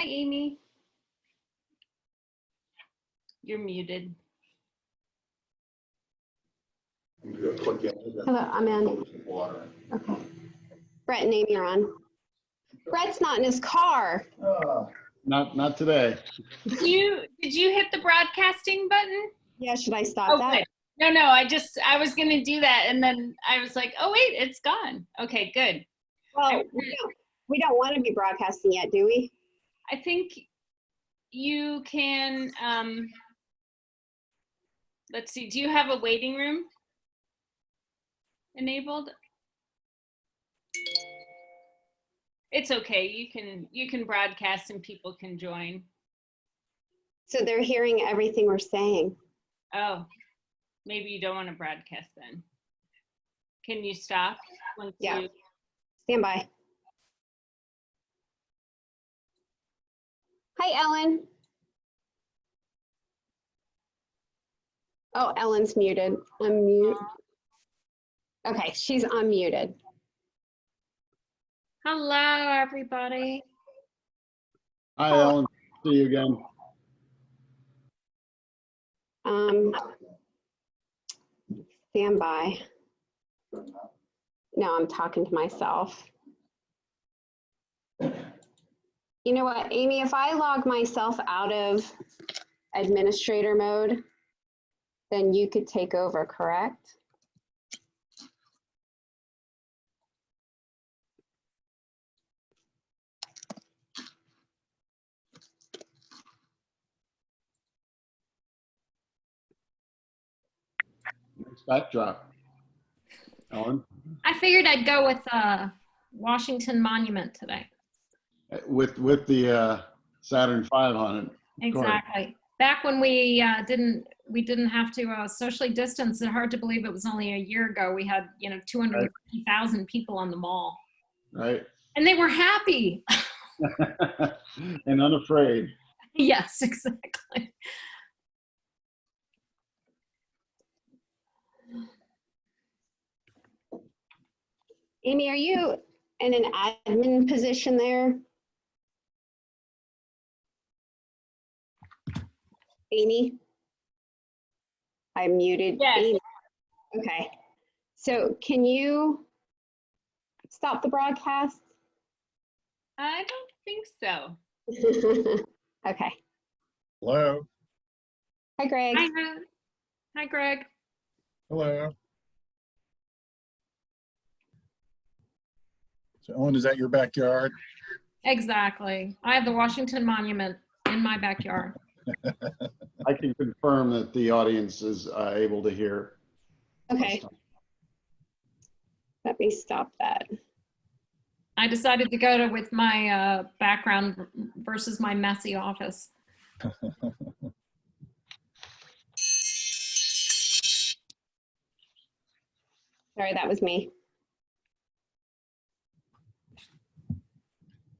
Amy. You're muted. Hello, I'm in. Okay. Brett and Amy are on. Brett's not in his car. Not today. Did you hit the broadcasting button? Yeah, should I stop that? Good. No, I was gonna do that, and then I was like, oh wait, it's gone. Okay, good. Well, we don't want to be broadcasting yet, do we? I think you can, let's see, do you have a waiting room enabled? It's okay, you can broadcast and people can join. So they're hearing everything we're saying. Oh, maybe you don't want to broadcast then. Can you stop? Yeah, stand by. Hi, Ellen. Oh, Ellen's muted. Unmute. Okay, she's unmuted. Hello, everybody. Hi, Ellen. See you again. Stand by. No, I'm talking to myself. You know what, Amy, if I log myself out of administrator mode, then you could take over, correct? Nice backdrop. Ellen? I figured I'd go with Washington Monument today. With the Saturn V on it. Exactly. Back when we didn't have to socially distance. It's hard to believe it was only a year ago. We had 250,000 people on the mall. Right. And they were happy. And unafraid. Yes, exactly. Amy, are you in an admin position there? Amy? I muted Yes. Amy. Okay. So can you stop the broadcast? I don't think so. Okay. Hello. Hi, Greg. Hi, Greg. Hello. So, Ellen, is that your backyard? Exactly. I have the Washington Monument in my backyard. I can confirm that the audience is able to hear. Okay. Let me stop that. I decided to go with my background versus my messy office. Sorry, that was me.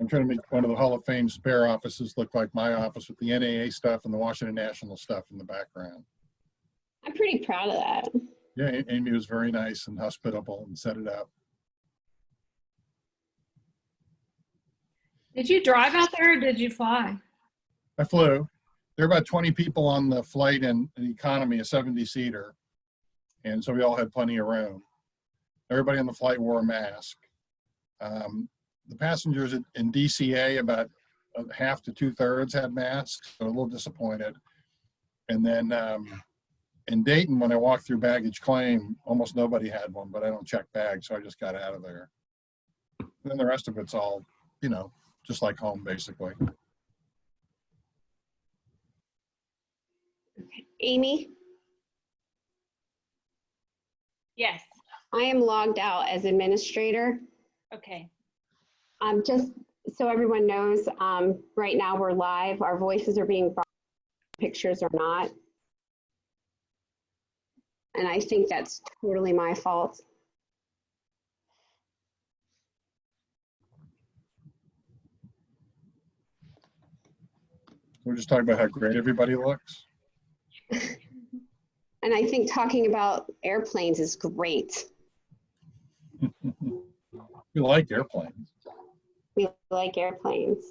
I'm trying to make one of the Hall of Fame spare offices look like my office with the NAA stuff and the Washington National stuff in the background. I'm pretty proud of that. Yeah, Amy was very nice and hospitable and set it up. Did you drive out there or did you fly? I flew. There were about 20 people on the flight in an economy, a 70-seater. And so we all had plenty of room. Everybody on the flight wore a mask. The passengers in DCA, about half to 2/3 had masks, so a little disappointed. And then in Dayton, when I walked through baggage claim, almost nobody had one, but I don't check bags, so I just got out of there. And then the rest of it's all, just like home, basically. Okay. Amy? Yes. I am logged out as administrator. Okay. Just so everyone knows, right now we're live. Our voices are being brought, pictures are not. And I think that's totally my fault. We're just talking about how great everybody looks. And I think talking about airplanes is great. We like airplanes. We like airplanes.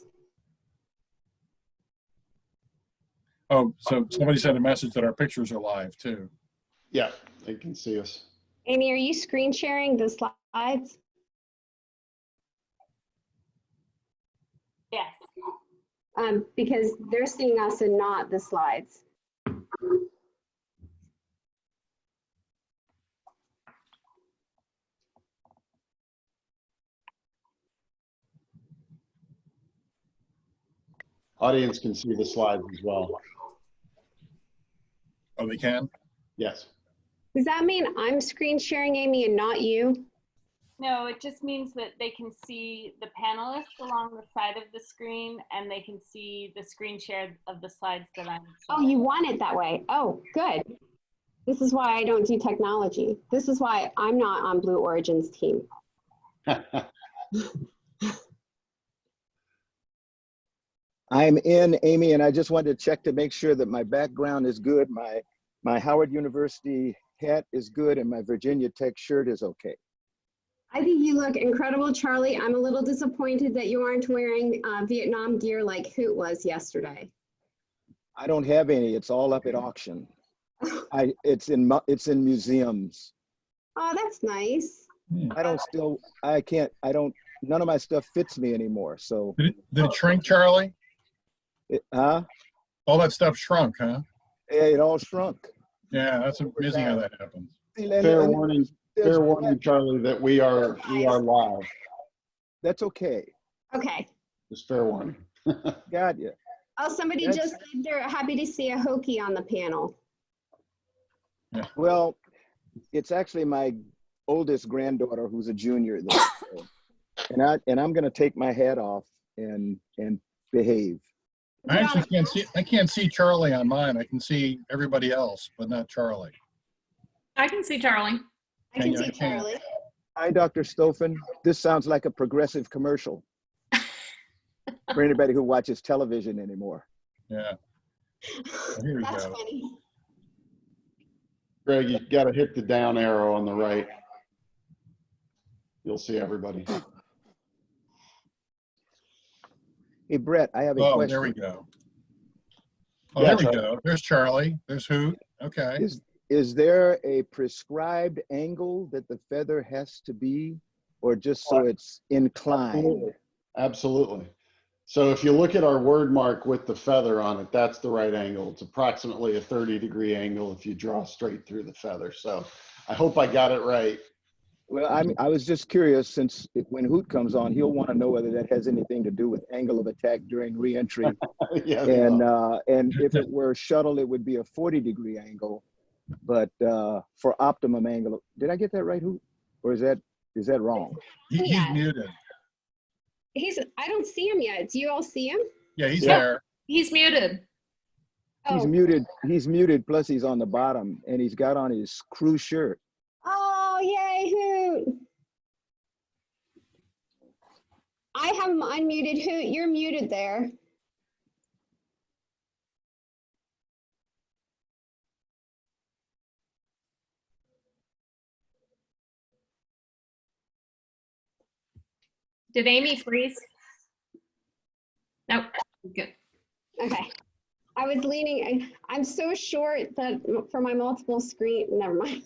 Oh, so somebody sent a message that our pictures are live too. Yeah, they can see us. Amy, are you screen sharing the slides? Yes. Because they're seeing us and not the slides. Audience can see the slides as well. Oh, they can? Yes. Does that mean I'm screen sharing, Amy, and not you? No, it just means that they can see the panelists along the side of the screen, and they can see the screen share of the slides that I'm Oh, showing. you want it that way. Oh, good. This is why I don't do technology. This is why I'm not on Blue Origin's team. I'm in, Amy, and I just wanted to check to make sure that my background is good. My Howard University hat is good, and my Virginia Tech shirt is okay. I think you look incredible, Charlie. I'm a little disappointed that you aren't wearing Vietnam gear like Hoot was yesterday. I don't have any. It's all up at auction. It's in museums. Oh, that's nice. None of my stuff fits me anymore. So, Did it shrink, Charlie? huh? All that stuff shrunk, huh? It all shrunk. Yeah, that's amazing how that happens. Fair warning, Charlie, that we are live. That's okay. Okay. Just fair warning. Got you. Oh, somebody just said they're happy to see a Hokie on the panel. Well, it's actually my oldest granddaughter who's a junior there. So, and I'm going to take my hat off and behave. I actually can't see Charlie on mine. I can see everybody else, but not Charlie. I can see Charlie. I can Yeah, see I can. Charlie. Hi, Dr. Stoffen. This sounds like a progressive commercial for anybody who watches television anymore. Yeah. Well, here we That's go. funny. Greg, you got to hit the down arrow on the right. You'll see everybody. Hey, Brett, I have a Oh, question. there we go. Oh, Yeah, there we Charlie. go. There's Charlie. There's Hoot. Okay. Is there a prescribed angle that the feather has to be, or just so it's inclined? Absolutely. So if you look at our word mark with the feather on it, that's the right angle. It's approximately a 30-degree angle if you draw straight through the feather. So I hope I got it right. Well, I was just curious, since when Hoot comes on, he'll want to know whether that has anything to do with angle of attack during reentry. Yeah, And if it were shuttle, it would be a 40-degree angle. But for optimum angle, did I get that right, Hoot? Or is that wrong? He's Yeah. muted. I don't see him yet. Do you all see him? Yeah, he's Yeah. there. He's muted. He's Oh. muted. He's muted. Plus, he's on the bottom, and he's got on his crew shirt. Oh, yay, Hoot. I have him unmuted. Hoot, you're muted there. Did Amy freeze? Nope. Good. Okay. I was leaning, I'm so short that for my multiple screen, never mind.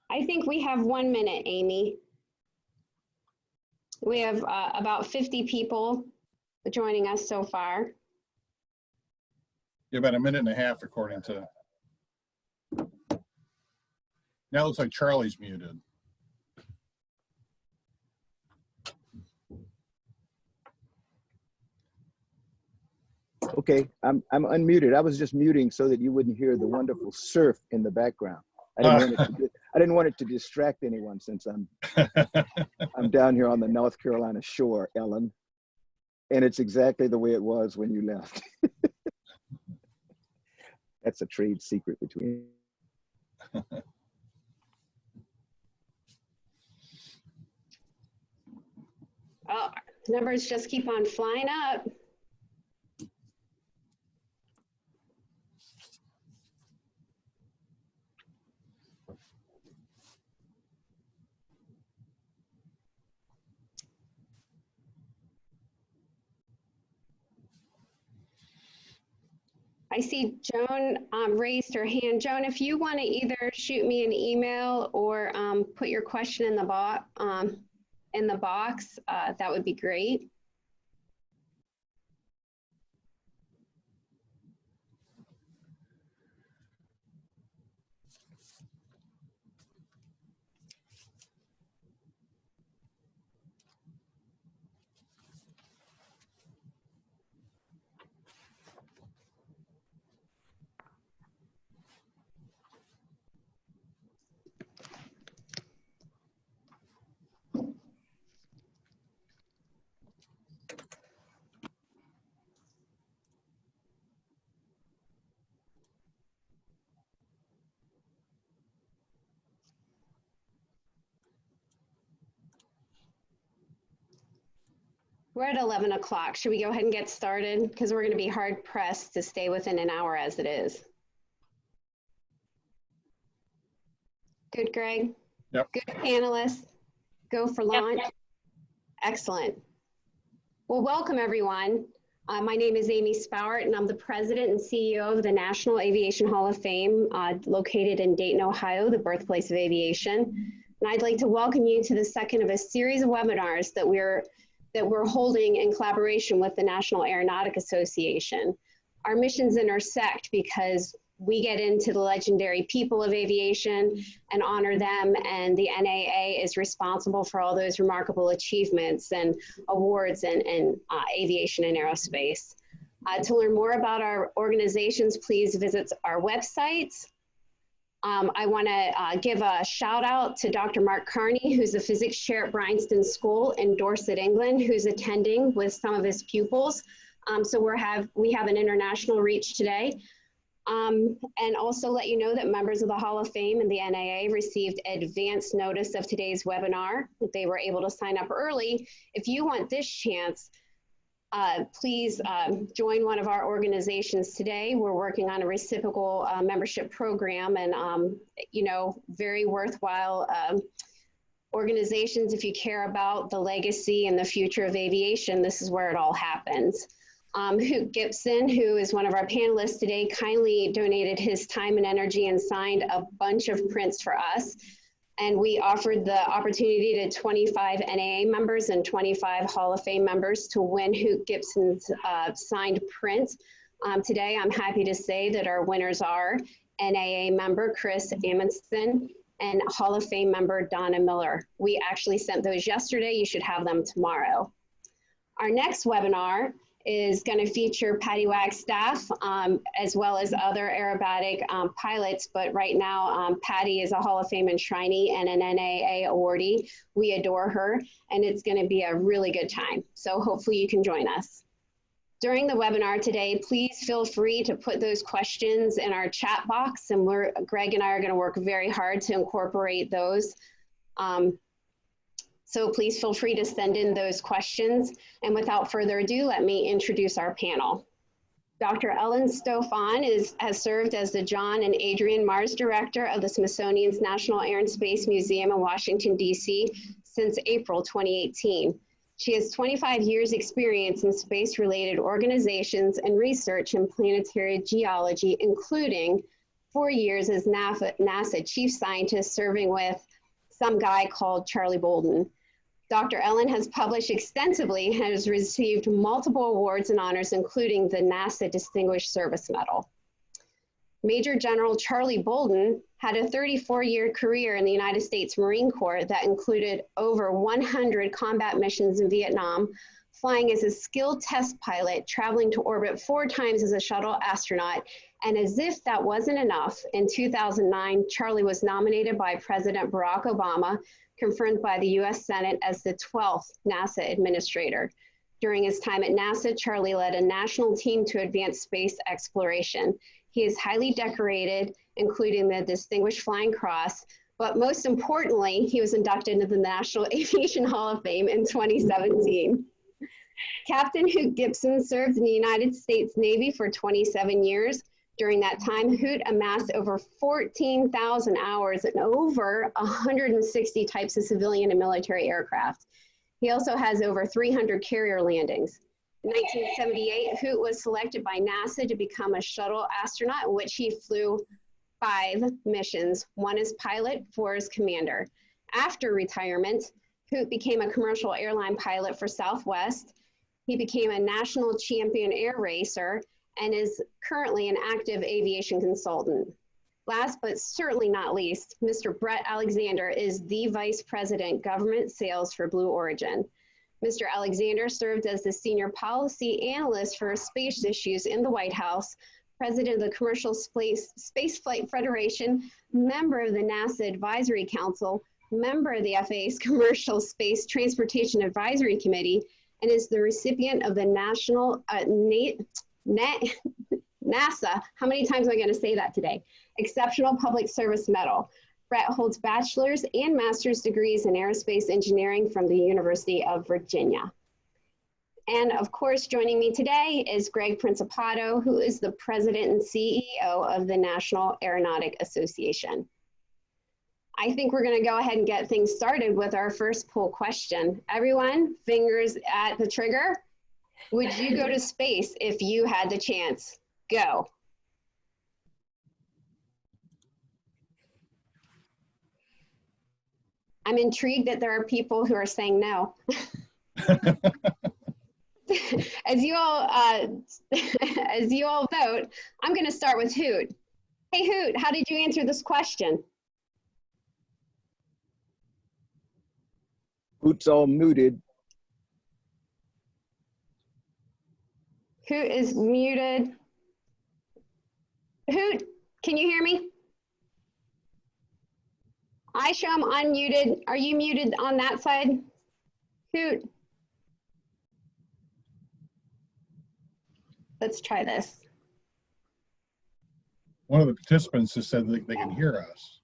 I think we have 1 minute, Amy. We have about 50 people joining us so far. Yeah, about a minute and a half, according to. Now it looks like Charlie's muted. Okay, I'm unmuted. I was just muting so that you wouldn't hear the wonderful surf in the background. I didn't want it to distract anyone, since I'm down here on the North Carolina shore, Ellen, and it's exactly the way it was when you left. That's a trade secret between. Oh, numbers just keep on flying up. I see Joan raised her hand. Joan, if you want to either shoot me an email or put your question in the box, that would be great. We're at 11 o'clock. Should we go ahead and get started? Because we're going to be hard pressed to stay within an hour as it is. Good, Greg? Yep. Good panelists? Go for launch? Yep. Excellent. Well, welcome everyone. My name is Amy Spowart and I'm the president and CEO of the National Aviation Hall of Fame located in Dayton, Ohio, the birthplace of aviation. And I'd like to welcome you to the second of a series of webinars that we're holding in collaboration with the National Aeronautic Association. Our missions intersect because we get into the legendary people of aviation and honor them, and the NAA is responsible for all those remarkable achievements and awards in aviation and aerospace. To learn more about our organizations, please visit our websites. I want to give a shout out to Dr. Mark Carney, who's a physics chair at Bryanston School in Dorset, England, who's attending with some of his pupils. So we have an international reach today. And also let you know that members of the Hall of Fame and the NAA received advance notice of today's webinar. They were able to sign up early. If you want this chance, please join one of our organizations today. We're working on a reciprocal membership program, and you know, very worthwhile organizations. If you care about the legacy and the future of aviation, this is where it all happens. Gibson, who is one of our panelists today, kindly donated his time and energy and signed a bunch of prints for us. And we offered the opportunity to 25 NAA members and 25 Hall of Fame members to win Hoot Gibson's signed print. Today, I'm happy to say that our winners are NAA member Chris Amundsen and Hall of Fame member Donna Miller. We actually sent those yesterday. You should have them tomorrow. Our next webinar is going to feature Patty Wagstaff as well as other aerobatic pilots, but right now Patty is a Hall of Fame enshrinee and an NAA awardee. We adore her, and it's going to be a really good time. So hopefully you can join us. During the webinar today, please feel free to put those questions in our chat box, and Greg and I are going to work very hard to incorporate those. So please feel free to send in those questions. And without further ado, let me introduce our panel. Dr. Ellen Stofan has served as the John and Adrian Mars Director of the Smithsonian's National Air and Space Museum in Washington, D.C. since April 2018. She has 25 years experience in space-related organizations and research in planetary geology, including 4 years as NASA Chief Scientist, serving with some guy called Charlie Bolden. Dr. Ellen has published extensively and has received multiple awards and honors, including the NASA Distinguished Service Medal. Major General Charlie Bolden had a 34-year career in the United States Marine Corps that included over 100 combat missions in Vietnam, flying as a skilled test pilot, traveling to orbit 4 times as a shuttle astronaut. And as if that wasn't enough, in 2009, Charlie was nominated by President Barack Obama, confirmed by the US Senate as the 12th NASA administrator. During his time at NASA, Charlie led a national team to advance space exploration. He is highly decorated, including the Distinguished Flying Cross, but most importantly, he was inducted into the National Aviation Hall of Fame in 2017. Captain Hoot Gibson served in the United States Navy for 27 years. During that time, Hoot amassed over 14,000 hours and over 160 types of civilian and military aircraft. He also has over 300 carrier landings. In 1978, Hoot was selected by NASA to become a shuttle astronaut, in which he flew 5 missions, 1 as pilot, 4 as commander. After retirement, Hoot became a commercial airline pilot for Southwest. He became a national champion air racer and is currently an active aviation consultant. Last but certainly not least, Mr. Brett Alexander is the Vice President, Government Sales for Blue Origin. Mr. Alexander served as the Senior Policy Analyst for Space Issues in the White House, President of the Commercial Space Flight Federation, member of the NASA Advisory Council, member of the FAA's Commercial Space Transportation Advisory Committee, and is the recipient of the National NASA, how many times am I going to say that today? Exceptional Public Service Medal. Brett holds bachelor's and master's degrees in aerospace engineering from the University of Virginia. And of course, joining me today is Greg Principato, who is the president and CEO of the National Aeronautic Association. I think we're going to go ahead and get things started with our first poll question. Everyone, fingers at the trigger. Would you go to space if you had the chance? Go. I'm intrigued that there are people who are saying no. As you all vote, I'm going to start with Hoot. Hey Hoot, how did you answer this question? Hoot's all muted. Hoot is muted. Hoot, can you hear me? I show I'm unmuted. Are you muted on that side? Hoot. Let's try this. One of the participants has said that they can hear us.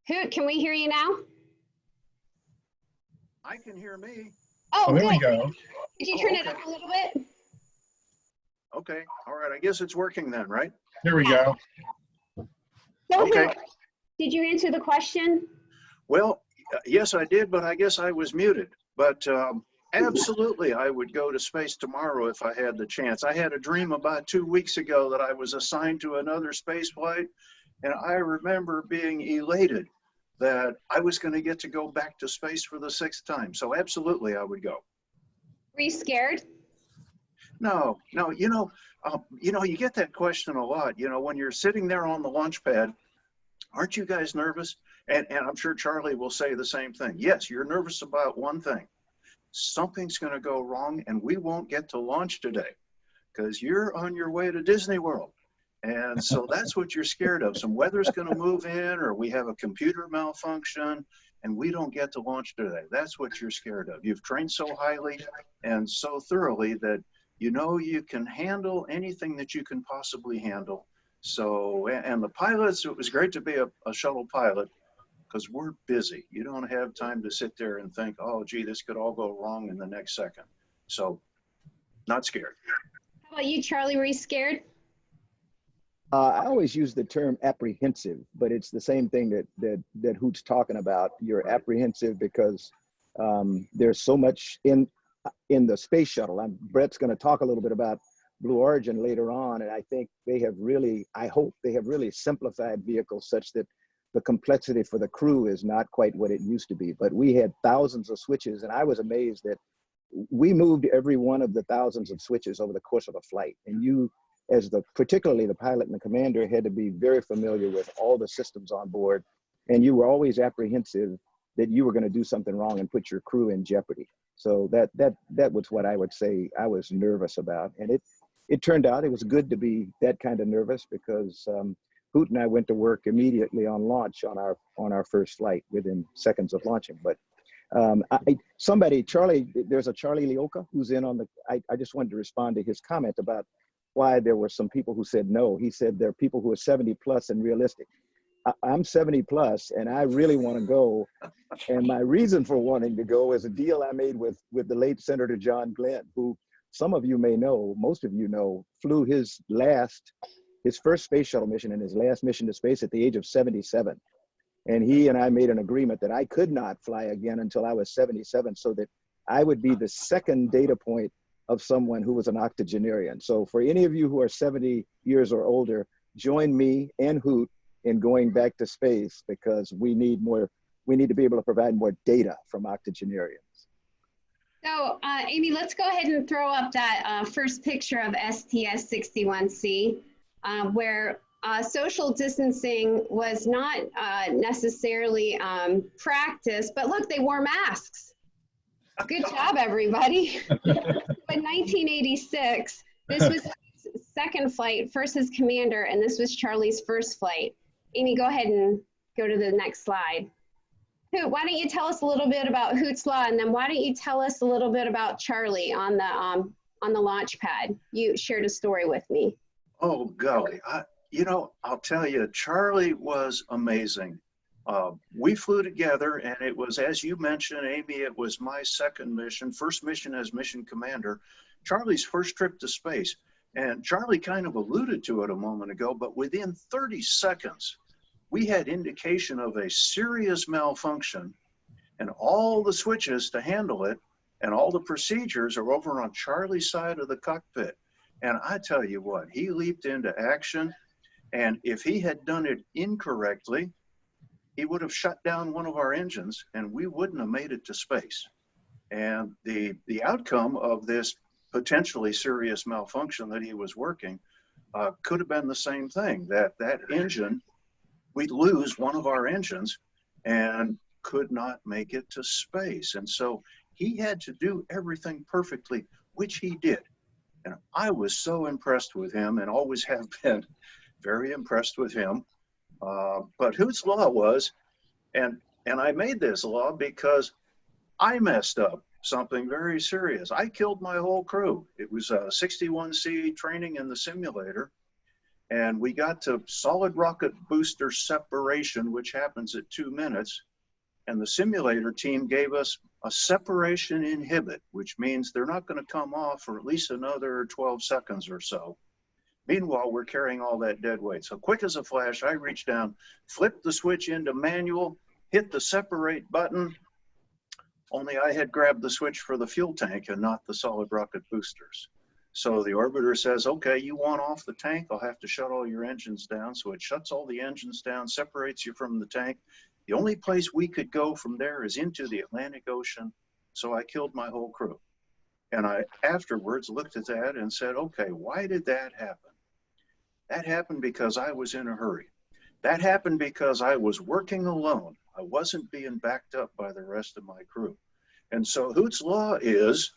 Hoot, can we hear you now? I can hear me. Oh, There good. we go. Did you turn it up a little bit? Okay, all right, I guess it's working then, right? There we go. So Okay. Hoot, did you answer the question? Well, yes, I did, but I guess I was muted. But absolutely, I would go to space tomorrow if I had the chance. I had a dream about 2 weeks ago that I was assigned to another space flight, and I remember being elated that I was going to get to go back to space for the 6th time. So absolutely, I would go. Were you scared? No, you get that question a lot. When you're sitting there on the launch pad, aren't you guys nervous? And I'm sure Charlie will say the same thing. Yes, you're nervous about one thing. Something's going to go wrong and we won't get to launch today because you're on your way to Disney World. And so that's what you're scared of. Some weather's going to move in, or we have a computer malfunction and we don't get to launch today. That's what you're scared of. You've trained so highly and so thoroughly that you know you can handle anything that you can possibly handle. So, and the pilots, it was great to be a shuttle pilot because we're busy. You don't have time to sit there and think, oh, gee, this could all go wrong in the next second. So, not scared. How about you, Charlie? Were you scared? I always use the term apprehensive, but it's the same thing that Hoot's talking about. You're apprehensive because there's so much in the space shuttle. Brett's going to talk a little bit about Blue Origin later on, and I think they have really, I hope they have really simplified vehicles such that the complexity for the crew is not quite what it used to be. But we had thousands of switches, and I was amazed that we moved every one of the thousands of switches over the course of a flight. And you, as particularly the pilot and the commander, had to be very familiar with all the systems on board, and you were always apprehensive that you were going to do something wrong and put your crew in jeopardy. So that was what I would say I was nervous about. And it turned out it was good to be that kind of nervous because Hoot and I went to work immediately on launch on our first flight within seconds of launching. But Charlie, there's a Charlie Leoka who's in on I just wanted to respond to his comment about why there were some people who said no. He said there are people who are 70 plus and realistic. I'm 70 plus and I really want to go. And my reason for wanting to go is a deal I made with the late Senator John Glenn, who some of you may know, most of you know, flew his first space shuttle mission and his last mission to space at the age of 77. And he and I made an agreement that I could not fly again until I was 77, so that I would be the second data point of someone who was an octogenarian. So for any of you who are 70 years or older, join me and Hoot in going back to space, because we need to be able to provide more data from octogenarians. So Amy, let's go ahead and throw up that first picture of STS-61C, where social distancing was not necessarily practiced, but look, they wore masks. Good job, everybody. In 1986, this was his second flight, first as commander, and this was Charlie's first flight. Amy, go ahead and go to the next slide. Hoot, why don't you tell us a little bit about Hoot's Law, and then why don't you tell us a little bit about Charlie on the launch pad? You shared a story with me. Oh, golly. I'll tell you, Charlie was amazing. We flew together, and it was, as you mentioned, Amy, it was my second mission, first mission as mission commander, Charlie's first trip to space. And Charlie kind of alluded to it a moment ago, but within 30 seconds, we had indication of a serious malfunction, and all the switches to handle it and all the procedures are over on Charlie's side of the cockpit. And I tell you what, he leaped into action, and if he had done it incorrectly, he would have shut down one of our engines and we wouldn't have made it to space. And the outcome of this potentially serious malfunction that he was working could have been the same thing, that engine, we'd lose one of our engines and could not make it to space. And so he had to do everything perfectly, which he did. And I was so impressed with him, and always have been very impressed with him. But Hoot's Law was, and I made this law because I messed up something very serious. I killed my whole crew. It was a 61C training in the simulator, and we got to solid rocket booster separation, which happens at 2 minutes. And the simulator team gave us a separation inhibit, which means they're not going to come off for at least another 12 seconds or so. Meanwhile, we're carrying all that dead weight. So quick as a flash, I reached down, flipped the switch into manual, hit the separate button, only I had grabbed the switch for the fuel tank and not the solid rocket boosters. So the orbiter says, okay, you want off the tank? I'll have to shut all your engines down. So it shuts all the engines down, separates you from the tank. The only place we could go from there is into the Atlantic Ocean. So I killed my whole crew. And I afterwards looked at that and said, okay, why did that happen? That happened because I was in a hurry. That happened because I was working alone. I wasn't being backed up by the rest of my crew. And so Hoot's Law is,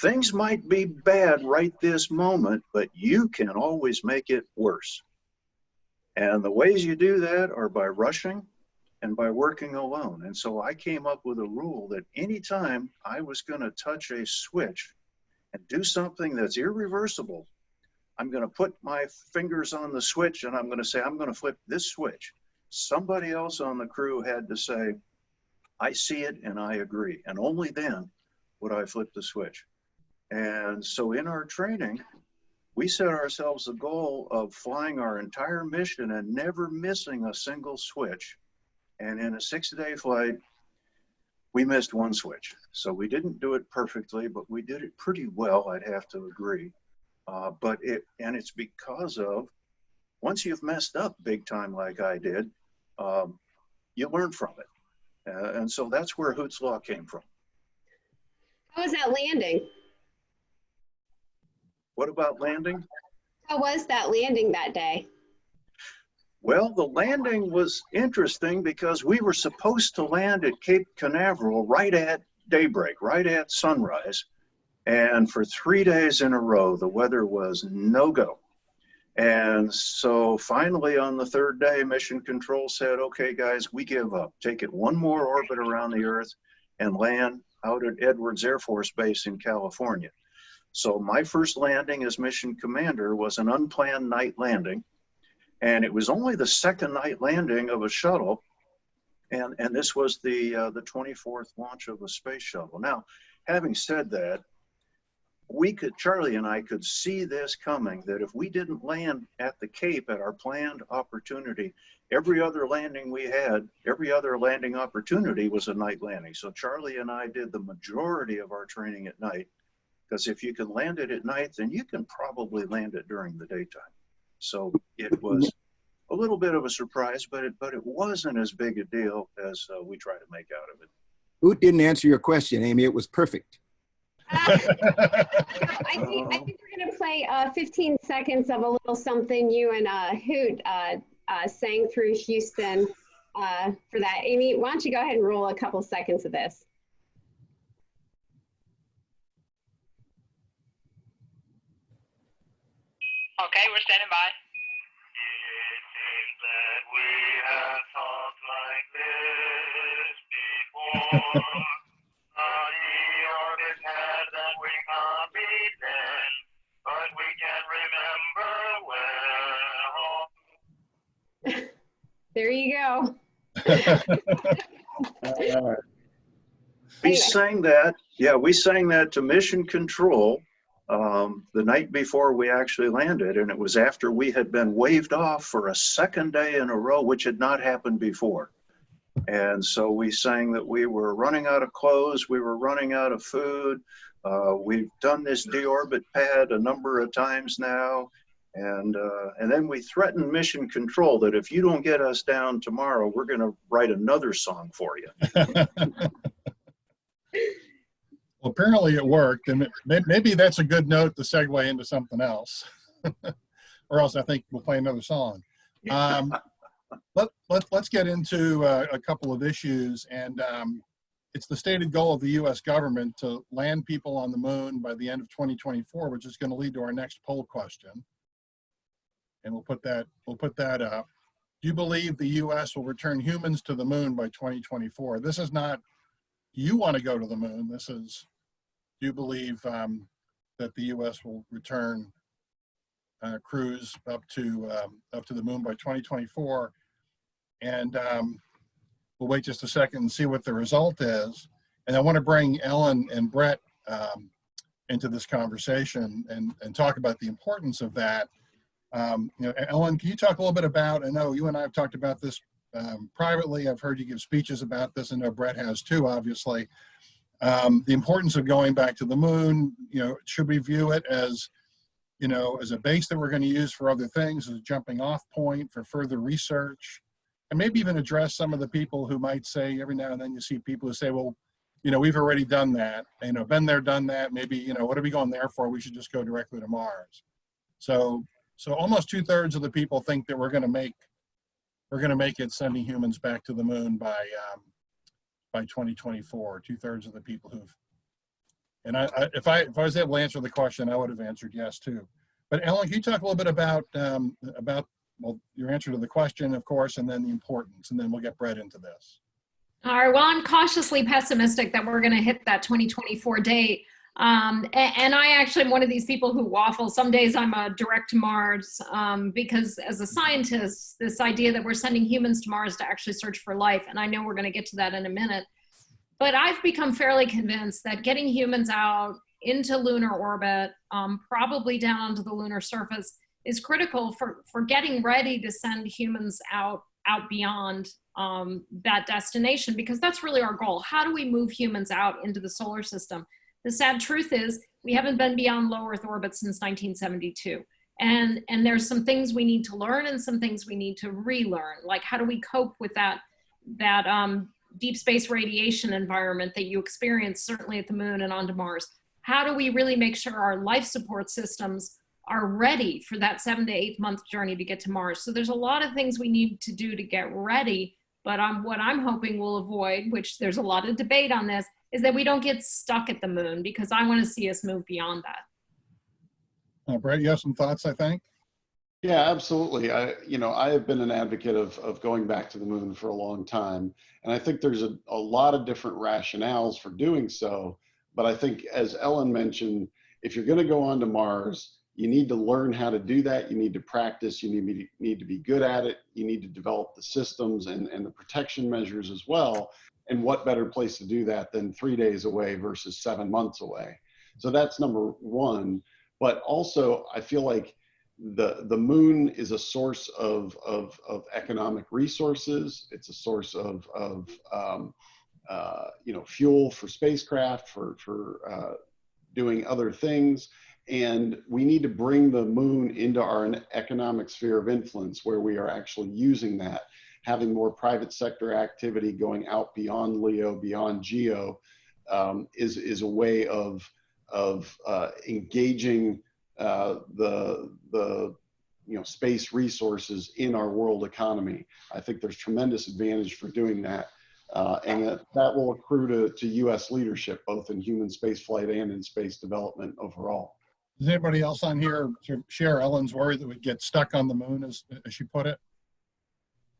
things might be bad right this moment, but you can always make it worse. And the ways you do that are by rushing and by working alone. And so I came up with a rule that anytime I was going to touch a switch and do something that's irreversible, I'm going to put my fingers on the switch and I'm going to say, I'm going to flip this switch. Somebody else on the crew had to say, I see it and I agree. And only then would I flip the switch. And so in our training, we set ourselves the goal of flying our entire mission and never missing a single switch. And in a 6-day flight, we missed one switch. So we didn't do it perfectly, but we did it pretty well, I'd have to agree. It's because of, once you've messed up big time like I did, you learn from it. And so that's where Hoot's Law came from. How was that landing? What about landing? How was that landing that day? Well, the landing was interesting because we were supposed to land at Cape Canaveral right at daybreak, right at sunrise. And for 3 days in a row, the weather was no go. And so finally on the 3rd day, Mission Control said, okay, guys, we give up. Take it one more orbit around the Earth and land out at Edwards Air Force Base in California. So my first landing as mission commander was an unplanned night landing. And it was only the second night landing of a shuttle. And this was the 24th launch of a space shuttle. Now, having said that, Charlie and I could see this coming, that if we didn't land at the Cape at our planned opportunity, every other landing we had, every other landing opportunity was a night landing. So Charlie and I did the majority of our training at night. because if you can land it at night, then you can probably land it during the daytime. So it was a little bit of a surprise, but it wasn't as big a deal as we try to make out of it. Hoot didn't answer your question, Amy. It was perfect. I think we're going to play 15 seconds of a little something you and Hoot sang through Houston for that. Amy, why don't you go ahead and roll a couple seconds of this? Okay, we're standing by. It seems that we have talked like this before. The orbit had that we copied then, but we can't remember where. There you go. We sang that, we sang that to Mission Control the night before we actually landed, and it was after we had been waved off for a second day in a row, which had not happened before. And so we sang that we were running out of clothes, we were running out of food. We've done this deorbit pad a number of times now. And then we threatened Mission Control that if you don't get us down tomorrow, we're going to write another song for you. Well, apparently it worked, and maybe that's a good note to segue into something else, or else I think we'll play another song. Let's get into a couple of issues, and it's the stated goal of the U.S. government to land people on the moon by the end of 2024, which is going to lead to our next poll question. And we'll put that up. Do you believe the U.S. will return humans to the moon by 2024? This is not you want to go to the moon. This is, do you believe that the U.S. will return crews up to the moon by 2024? And we'll wait just a second and see what the result is. And I want to bring Ellen and Brett into this conversation and talk about the importance of that. Ellen, can you talk a little bit about, I know you and I have talked about this privately. I've heard you give speeches about this. I know Brett has too, obviously. The importance of going back to the moon, should we view it as, as a base that we're going to use for other things, as a jumping off point for further research, and maybe even address some of the people who might say, every now and then you see people who say, well, we've already done that, been there, done that. Maybe, what are we going there for? We should just go directly to Mars. So almost 2/3 of the people think that we're going to make it sending humans back to the moon by 2024. 2/3 of the people who've, and if I was able to answer the question, I would have answered yes too. But Ellen, can you talk a little bit about your answer to the question, of course, and then the importance, and then we'll get Brett into this. All right, well, I'm cautiously pessimistic that we're going to hit that 2024 date. And I actually am one of these people who waffle. Some days I'm a direct to Mars because as a scientist, this idea that we're sending humans to Mars to actually search for life, and I know we're going to get to that in a minute, but I've become fairly convinced that getting humans out into lunar orbit, probably down onto the lunar surface, is critical for getting ready to send humans out beyond that destination, because that's really our goal. How do we move humans out into the solar system? The sad truth is we haven't been beyond low Earth orbit since 1972. And there's some things we need to learn and some things we need to relearn. Like, how do we cope with that deep space radiation environment that you experience certainly at the moon and onto Mars? How do we really make sure our life support systems are ready for that 7 to 8 month journey to get to Mars? So there's a lot of things we need to do to get ready, but what I'm hoping we'll avoid, which there's a lot of debate on this, is that we don't get stuck at the moon, because I want to see us move beyond that. Brett, you have some thoughts, I think? Yeah, absolutely. I have been an advocate of going back to the moon for a long time. And I think there's a lot of different rationales for doing so. But I think, as Ellen mentioned, if you're going to go on to Mars, you need to learn how to do that. You need to practice. You need to be good at it. You need to develop the systems and the protection measures as well. And what better place to do that than 3 days away versus 7 months away? So that's number one. But also, I feel like the moon is a source of economic resources. It's a source of fuel for spacecraft, for doing other things. And we need to bring the moon into our economic sphere of influence where we are actually using that, having more private sector activity going out beyond LEO, beyond GEO, is a way of engaging the space resources in our world economy. I think there's tremendous advantage for doing that. And that will accrue to US leadership, both in human spaceflight and in space development overall. Does anybody else on here share Ellen's worry that we'd get stuck on the moon, as she put it?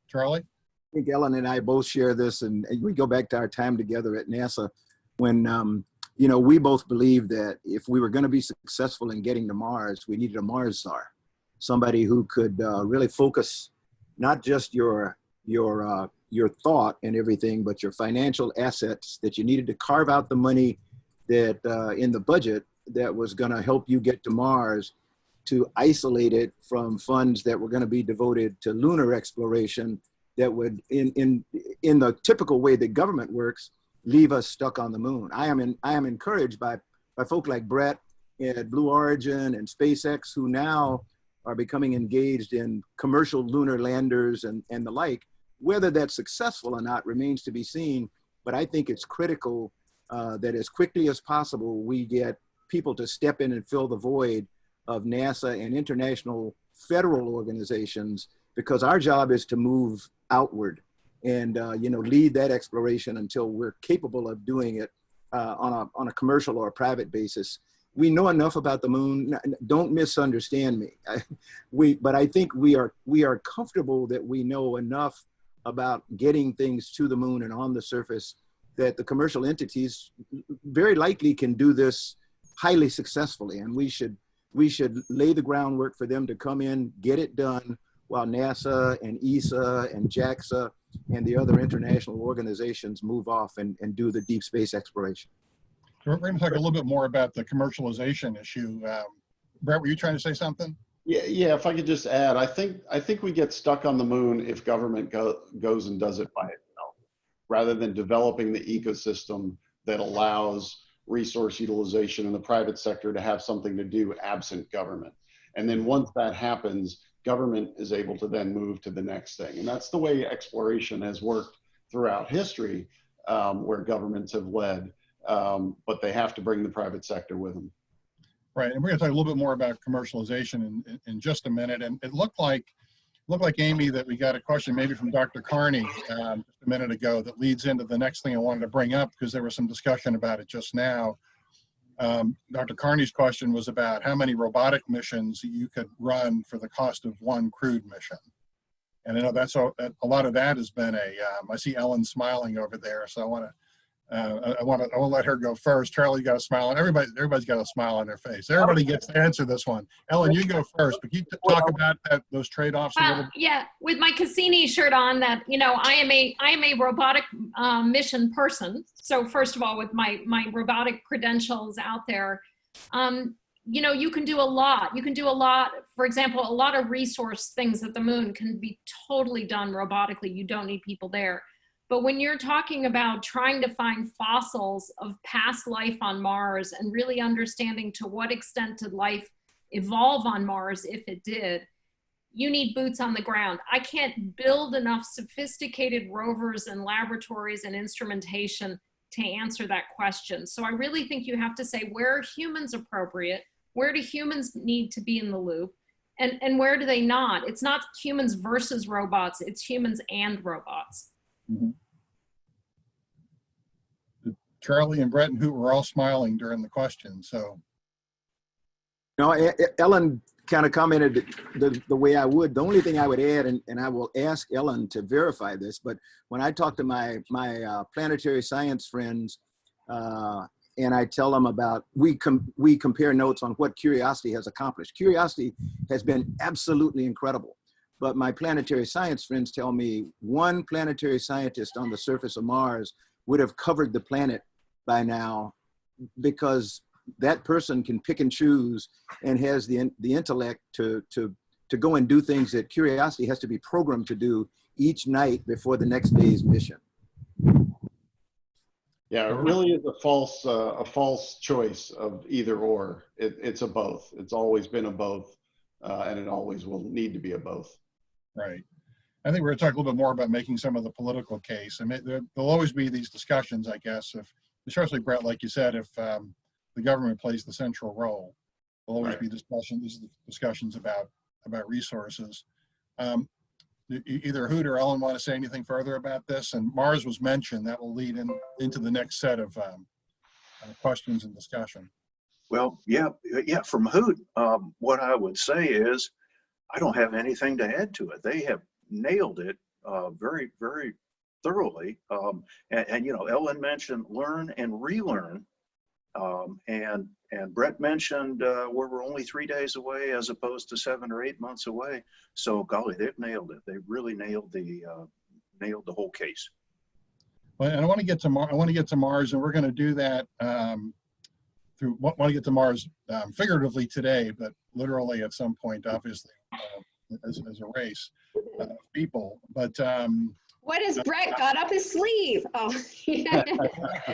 Charlie? I think Ellen and I both share this, and we go back to our time together at NASA when, we both believed that if we were going to be successful in getting to Mars, we needed a Mars czar, somebody who could really focus not just your thought and everything, but your financial assets, that you needed to carve out the money that in the budget that was going to help you get to Mars, to isolate it from funds that were going to be devoted to lunar exploration that would, in the typical way that government works, leave us stuck on the moon. I am encouraged by folk like Brett at Blue Origin and SpaceX, who now are becoming engaged in commercial lunar landers and the like. Whether that's successful or not remains to be seen, but I think it's critical that as quickly as possible we get people to step in and fill the void of NASA and international federal organizations, because our job is to move outward and lead that exploration until we're capable of doing it on a commercial or a private basis. We know enough about the moon. Don't misunderstand me. But I think we are comfortable that we know enough about getting things to the moon and on the surface that the commercial entities very likely can do this highly successfully, and we should lay the groundwork for them to come in, get it done, while NASA and ESA and JAXA and the other international organizations move off and do the deep space exploration. So we're going to talk a little bit more about the commercialization issue. Brett, were you trying to say something? Yeah. If I could just add, I think we get stuck on the moon if government goes and does it by itself, rather than developing the ecosystem that allows resource utilization in the private sector to have something to do absent government. And then once that happens, government is able to then move to the next thing. And that's the way exploration has worked throughout history, where governments have led, but they have to bring the private sector with them. Right, and we're going to talk a little bit more about commercialization in just a minute. And it looked like, Amy, that we got a question maybe from Dr. Carney just a minute ago that leads into the next thing I wanted to bring up, because there was some discussion about it just now. Dr. Carney's question was about how many robotic missions you could run for the cost of one crewed mission. And I know that's a lot of that has been I see Ellen smiling over there, so I want to let her go first. Charlie, you got a smile, and everybody's got a smile on their face. Everybody gets to answer this one. Ellen, you go first, but can you talk about those trade-offs a little bit? Yeah, with my Cassini shirt on, that I am a robotic mission person. So first of all, with my robotic credentials out there, you can do a lot. You can do a lot. For example, a lot of resource things at the moon can be totally done robotically. You don't need people there. But when you're talking about trying to find fossils of past life on Mars and really understanding to what extent did life evolve on Mars, if it did, you need boots on the ground. I can't build enough sophisticated rovers and laboratories and instrumentation to answer that question. So I really think you have to say, where are humans appropriate? Where do humans need to be in the loop? And where do they not? It's not humans versus robots, it's humans and robots. Mm-hmm. Charlie and Brett and Hoot were all smiling during the question. So, Ellen kind of commented the way I would. The only thing I would add, and I will ask Ellen to verify this, but when I talk to my planetary science friends, and I tell them about, we compare notes on what Curiosity has accomplished. Curiosity has been absolutely incredible. But my planetary science friends tell me one planetary scientist on the surface of Mars would have covered the planet by now, because that person can pick and choose and has the intellect to go and do things that Curiosity has to be programmed to do each night before the next day's mission. Yeah, it really is a false choice of either or. It's a both. It's always been a both, and it always will need to be a both. Right. I think we're going to talk a little bit more about making some of the political case. I mean, there'll always be these discussions, I guess, if, especially Brett, like you said, if the government plays the central role, there'll always be discussions about resources. Either Hoot or Ellen want to say anything further about this? And Mars was mentioned. That will lead into the next set of questions and discussion. Well, yeah, from Hoot, what I would say is I don't have anything to add to it. They have nailed it very, very thoroughly. And you know, Ellen mentioned learn and relearn. And Brett mentioned we're only 3 days away as opposed to 7 or 8 months away. So golly, they've nailed it. They really nailed the whole case. Well, and I want to get to Mars, and we're going to do that want to get to Mars figuratively today, but literally at some point, obviously, as a race of people. But what has Brett got up his sleeve? Oh, yeah.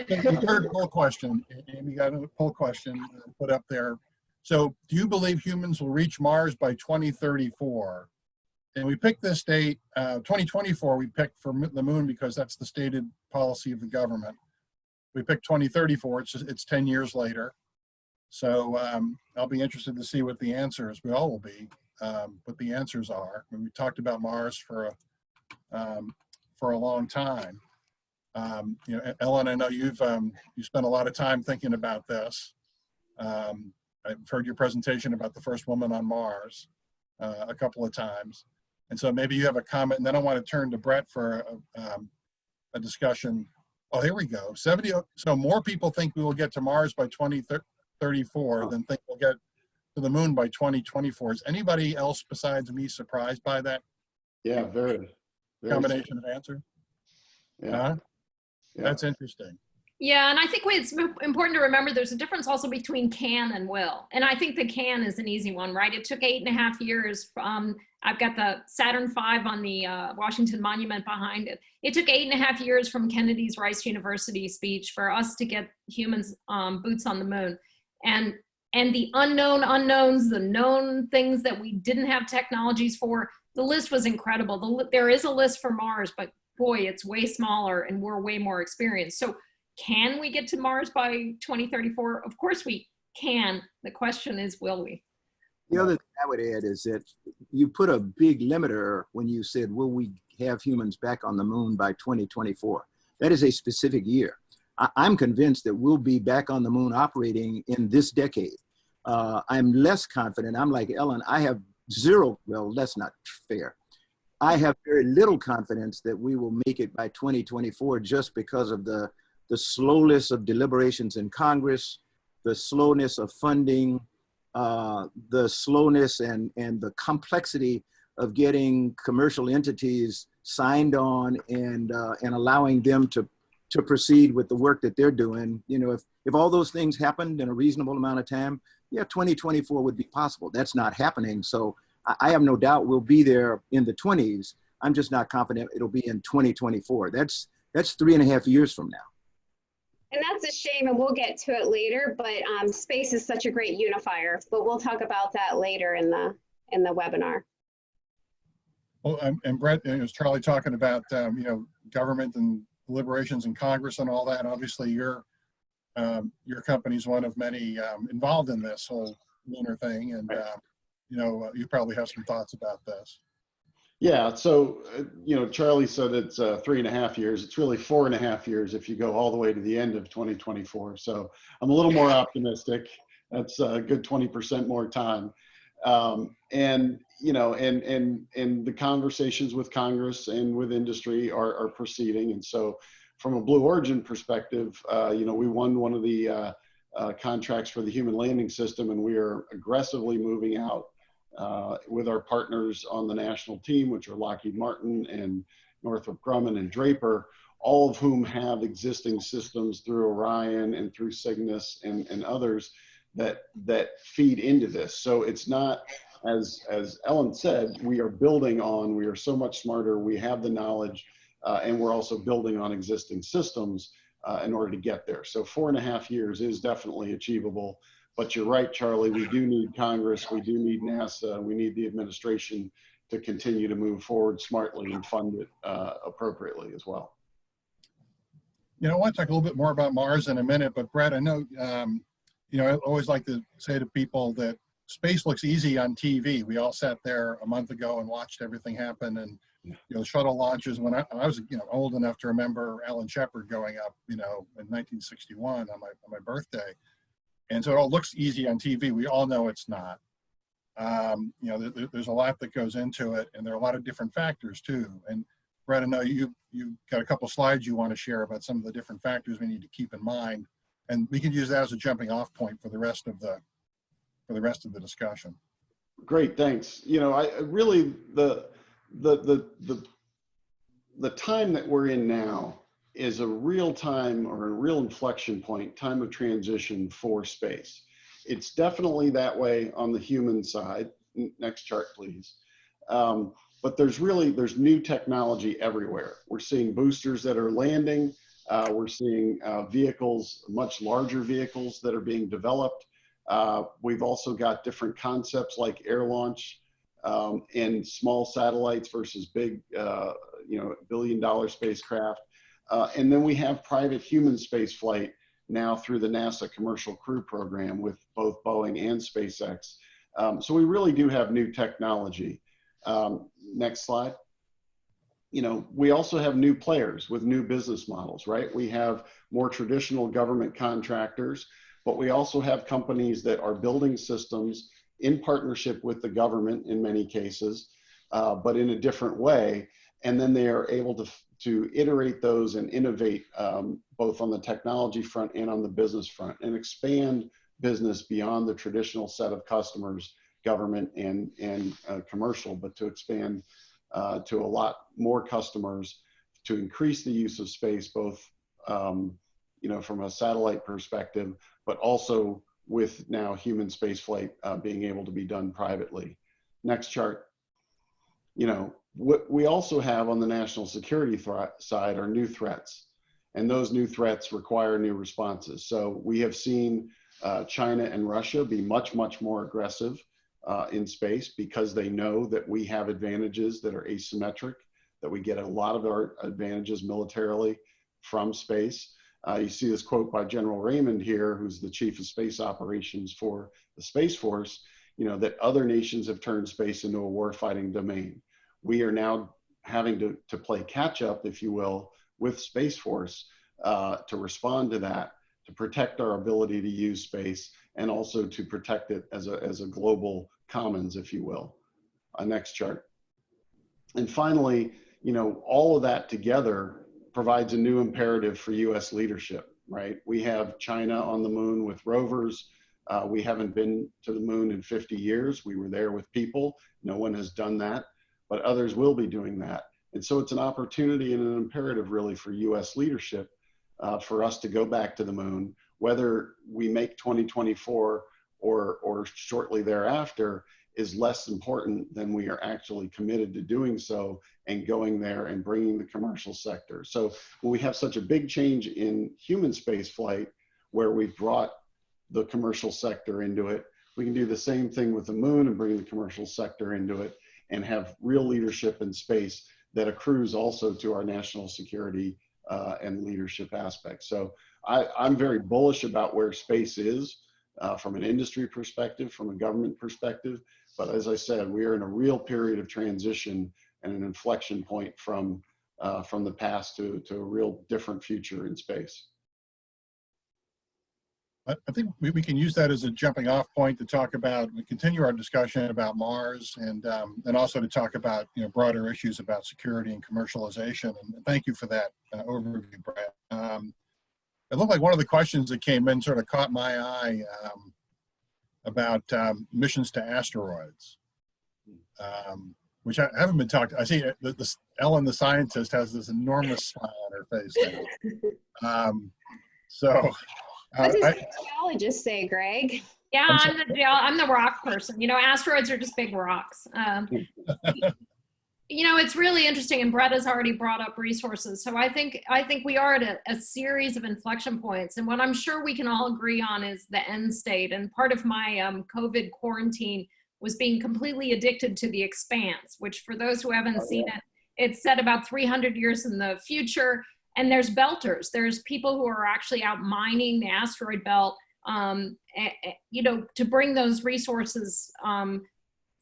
The third poll question, Amy got a poll question put up there. So, do you believe humans will reach Mars by 2034? And we picked this date, 2024. We picked for the moon because that's the stated policy of the government. We picked 2034. It's 10 years later. So I'll be interested to see what the answers. We all will be. What the answers are. I mean, we talked about Mars for a long time. You know, Ellen, I know you spent a lot of time thinking about this. I've heard your presentation about the first woman on Mars a couple of times, and so maybe you have a comment. And then I want to turn to Brett for a discussion. Oh, here we go. 70. So more people think we will get to Mars by 2034 than think we'll get to the moon by 2024. Is anybody else besides me surprised by that? Yeah, very Combination of answer. Yeah. That's interesting. Yeah, and I think it's important to remember there's a difference also between can and will. And I think the can is an easy one, right? It took 8.5 years. I've got the Saturn V on the Washington Monument behind it. It took 8.5 years from Kennedy's Rice University speech for us to get humans boots on the moon. And the unknown unknowns, the known things that we didn't have technologies for, the list was incredible. There is a list for Mars, but boy, it's way smaller and we're way more experienced. So can we get to Mars by 2034? Of course we can. The question is, will we? The other thing I would add is that you put a big limiter when you said, will we have humans back on the moon by 2024? That is a specific year. I'm convinced that we'll be back on the moon operating in this decade. I'm less confident. I'm like Ellen, I have zero, well, that's not fair. I have very little confidence that we will make it by 2024 just because of the slowness of deliberations in Congress, the slowness of funding, the slowness and the complexity of getting commercial entities signed on and allowing them to proceed with the work that they're doing. You know, if all those things happened in a reasonable amount of time, yeah, 2024 would be possible. That's not happening. So I have no doubt we'll be there in the 20s. I'm just not confident it'll be in 2024. That's 3.5 years from now. And that's a shame, and we'll get to it later, but space is such a great unifier, but we'll talk about that later in the webinar. Well, and Brett, as Charlie talking about, you know, government and deliberations in Congress and all that, obviously your company is one of many involved in this whole lunar thing, and you know, you probably have some thoughts about this. Yeah, so, you know, Charlie said it's 3.5 years. It's really 4.5 years if you go all the way to the end of 2024. So I'm a little more optimistic. That's a good 20% more time. And, you know, and the conversations with Congress and with industry are proceeding. And so from a Blue Origin perspective, you know, we won one of the contracts for the human landing system, and we are aggressively moving out with our partners on the national team, which are Lockheed Martin and Northrop Grumman and Draper, all of whom have existing systems through Orion and through Cygnus and others that feed into this. So it's not, as Ellen said, we are building on, we are so much smarter, we have the knowledge, and we're also building on existing systems. in order to get there. So 4.5 years is definitely achievable. But you're right, Charlie, we do need Congress, we do need NASA, we need the administration to continue to move forward smartly and fund it appropriately as well. You know, I want to talk a little bit more about Mars in a minute, but Brett, I know, you know, I always like to say to people that space looks easy on TV. We all sat there a month ago and watched everything happen, and you know, shuttle launches. When I was, you know, old enough to remember Alan Shepard going up, you know, in 1961 on my birthday, and so it all looks easy on TV. We all know it's not. You know, there's a lot that goes into it, and there are a lot of different factors too. And Brett, I know you've got a couple slides you want to share about some of the different factors we need to keep in mind, and we can use that as a jumping off point for the rest of the discussion. Great, thanks. You know, I really the time that we're in now is a real time, or a real inflection point, time of transition for space. It's definitely that way on the human side. Next chart, please. But there's new technology everywhere. We're seeing boosters that are landing. We're seeing vehicles, much larger vehicles that are being developed. We've also got different concepts like air launch and small satellites versus big, you know, billion-dollar spacecraft. And then we have private human space flight now through the NASA Commercial Crew Program with both Boeing and SpaceX. So we really do have new technology. Next slide. You know, we also have new players with new business models, right? We have more traditional government contractors, but we also have companies that are building systems in partnership with the government in many cases, but in a different way. And then they are able to iterate those and innovate both on the technology front and on the business front, and expand business beyond the traditional set of customers, government and commercial, but to expand to a lot more customers, to increase the use of space, both you know, from a satellite perspective, but also with now human space flight being able to be done privately. Next chart. You know, what we also have on the national security side are new threats, and those new threats require new responses. So we have seen China and Russia be much more aggressive in space, because they know that we have advantages that are asymmetric, that we get a lot of our advantages militarily from space. You see this quote by General Raymond here, who's the Chief of Space Operations for the Space Force, you know, that other nations have turned space into a warfighting domain. We are now having to play catch up, if you will, with Space Force to respond to that, to protect our ability to use space, and also to protect it as a global commons, if you will. Next chart. And finally, you know, all of that together provides a new imperative for US leadership, right? We have China on the moon with rovers. We haven't been to the moon in 50 years. We were there with people. No one has done that, but others will be doing that. And so it's an opportunity and an imperative really for US leadership for us to go back to the moon, whether we make 2024 or shortly thereafter is less important than we are actually committed to doing so and going there and bringing the commercial sector. So when we have such a big change in human space flight, where we've brought the commercial sector into it, we can do the same thing with the moon and bring the commercial sector into it and have real leadership in space that accrues also to our national security and leadership aspects. So I'm very bullish about where space is from an industry perspective, from a government perspective. But as I said, we are in a real period of transition and an inflection point from the past to a real different future in space. I think we can use that as a jumping off point to talk about, we continue our discussion about Mars, and also to talk about, you know, broader issues about security and commercialization. And thank you for that overview, Brad. It looked like one of the questions that came in sort of caught my eye about missions to asteroids, which I haven't been talked. I see Ellen, the scientist, has this enormous smile on her face now. What does the geologist say, Greg? Yeah, I'm the rock person. You know, asteroids are just big rocks. You know, it's really interesting, and Brett has already brought up resources. So I think we are at a series of inflection points, and what I'm sure we can all agree on is the end state. And part of my COVID quarantine was being completely addicted to The Expanse, which, for those who haven't seen it, it's set about 300 years in the future. And there's belters. There's people who are actually out mining the asteroid belt, you know, to bring those resources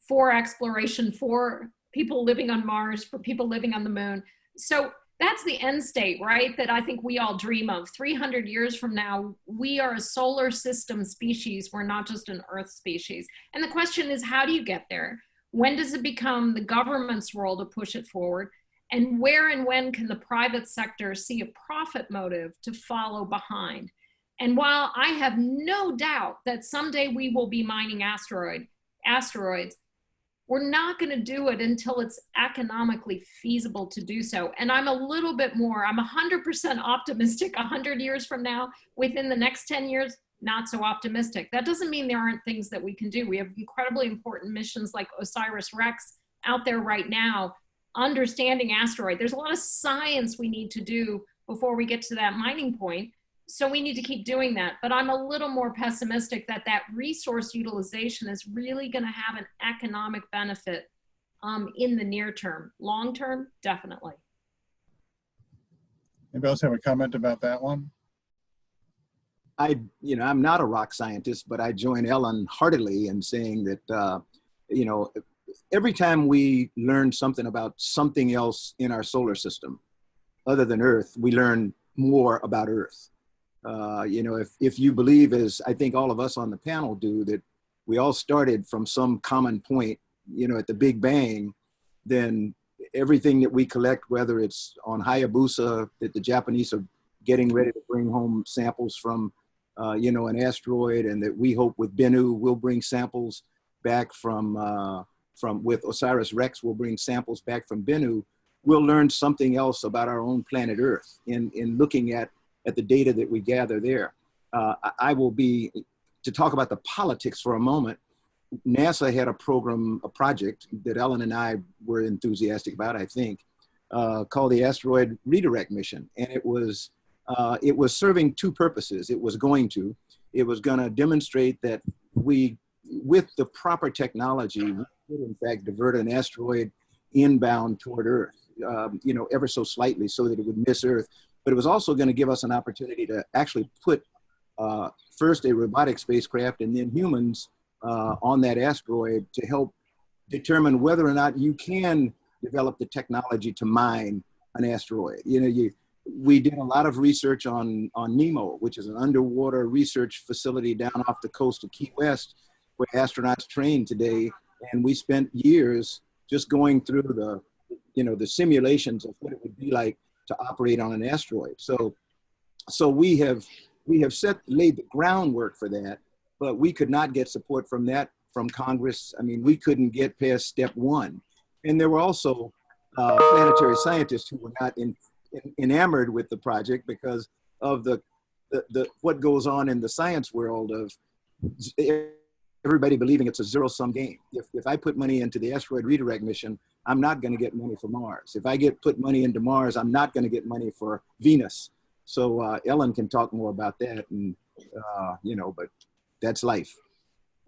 for exploration, for people living on Mars, for people living on the moon. So that's the end state, right? That I think we all dream of. 300 years from now, we are a solar system species. We're not just an Earth species. And the question is, how do you get there? When does it become the government's role to push it forward? And where and when can the private sector see a profit motive to follow behind? And while I have no doubt that someday we will be mining asteroids, we're not going to do it until it's economically feasible to do so. And I'm a little bit more, I'm 100% optimistic 100 years from now. Within the next 10 years, not so optimistic. That doesn't mean there aren't things that we can do. We have incredibly important missions like OSIRIS-REx out there right now, understanding asteroid. There's a lot of science we need to do before we get to that mining point. So we need to keep doing that. But I'm a little more pessimistic that that resource utilization is really going to have an economic benefit in the near term. Long term, definitely. Anybody else have a comment about that one? I'm not a rock scientist, but I join Ellen heartily in saying that, every time we learn something about something else in our solar system, other than Earth, we learn more about Earth. If you believe, as I think all of us on the panel do, that we all started from some common point, at the Big Bang, then everything that we collect, whether it's on Hayabusa, that the Japanese are getting ready to bring home samples from, an asteroid, and that we hope with Bennu, we'll bring samples back with OSIRIS-REx, we'll bring samples back from Bennu, we'll learn something else about our own planet Earth in looking at the data that we gather there. To talk about the politics for a moment, NASA had a project that Ellen and I were enthusiastic about, I think, called the Asteroid Redirect Mission. And it was serving two purposes. It was going to demonstrate that we, with the proper technology, we could in fact divert an asteroid inbound toward Earth, ever so slightly so that it would miss Earth. But it was also going to give us an opportunity to actually put first a robotic spacecraft and then humans on that asteroid to help determine whether or not you can develop the technology to mine an asteroid. We did a lot of research on NEMO, which is an underwater research facility down off the coast of Key West, where astronauts train today. And we spent years just going through the simulations of what it would be like to operate on an asteroid. So we have laid the groundwork for that, but we could not get support from Congress. I mean, we couldn't get past step one. And there were also planetary scientists who were not enamored with the project because of the what goes on in the science world of everybody believing it's a zero-sum game. If I put money into the asteroid redirect mission, I'm not going to get money for Mars. If I put money into Mars, I'm not going to get money for Venus. So Ellen can talk more about that, and but that's life.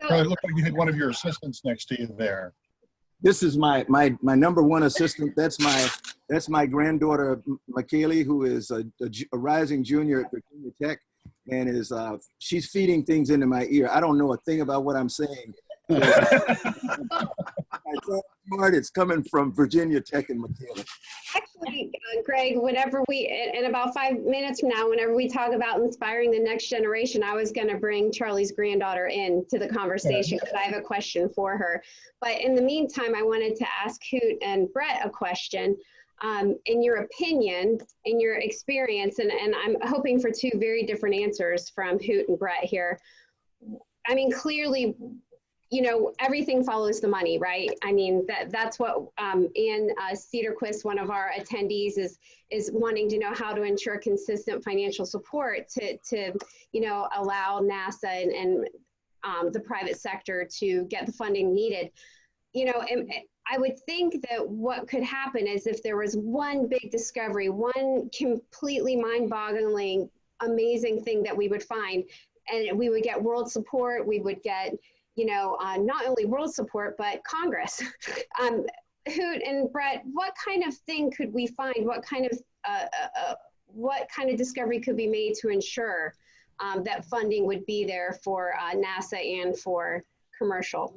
Well, it looked like you had one of your assistants next to you there. This is my number one assistant. That's my granddaughter McKaylee, who is a rising junior at Virginia Tech, and she's feeding things into my ear. I don't know a thing about what I'm saying. It's coming from Virginia Tech and McKaylee. Actually, Greg, in about 5 minutes from now, whenever we talk about inspiring the next generation, I was going to bring Charlie's granddaughter into the conversation because I have a question for her. But in the meantime, I wanted to ask Hoot and Brett a question. In your opinion, in your experience, and I'm hoping for two very different answers from Hoot and Brett here. I mean, clearly, everything follows the money, right? I mean, that's what Ann Cedarquist, one of our attendees, is wanting to know how to ensure consistent financial support to allow NASA and the private sector to get the funding needed. you know, I would think that what could happen is if there was one big discovery, one completely mind-boggling, amazing thing that we would find, and we would get world support, we would get, you know, not only world support, but Congress. Hoot and Brett, what kind of thing could we find? What kind of discovery could be made to ensure that funding would be there for NASA and for commercial?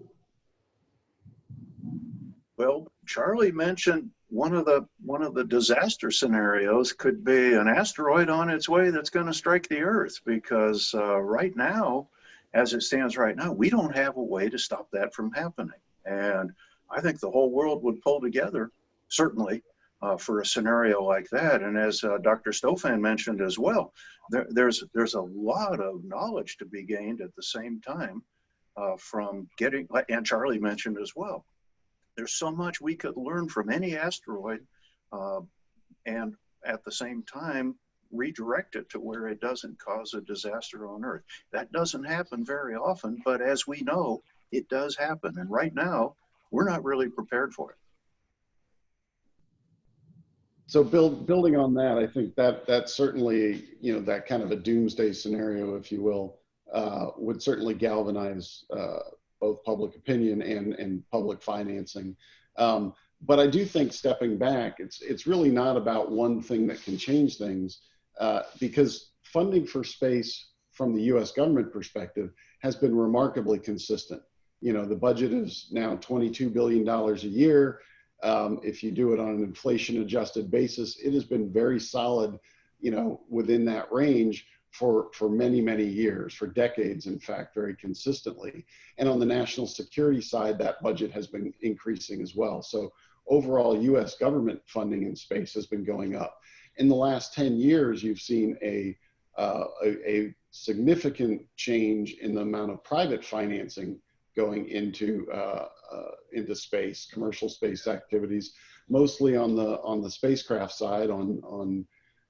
Well, Charlie mentioned one of the disaster scenarios could be an asteroid on its way that's going to strike the Earth, because right now, as it stands right now, we don't have a way to stop that from happening. And I think the whole world would pull together, certainly, for a scenario like that. And as Dr. Stofan mentioned as well, there's a lot of knowledge to be gained at the same time from getting, and Charlie mentioned as well, there's so much we could learn from any asteroid, and at the same time redirect it to where it doesn't cause a disaster on Earth. That doesn't happen very often, but as we know, it does happen. And right now, we're not really prepared for it. So building on that, I think that certainly, you know, that kind of a doomsday scenario, if you will, would certainly galvanize both public opinion and public financing. But I do think, stepping back, it's really not about one thing that can change things, because funding for space from the US government perspective has been remarkably consistent. You know, the budget is now $22 billion a year. If you do it on an inflation adjusted basis, it has been very solid, you know, within that range for many, many years, for decades, in fact, very consistently. And on the national security side, that budget has been increasing as well. So overall, US government funding in space has been going up. In the last 10 years, you've seen a significant change in the amount of private financing going into space, commercial space activities, mostly on the spacecraft side, on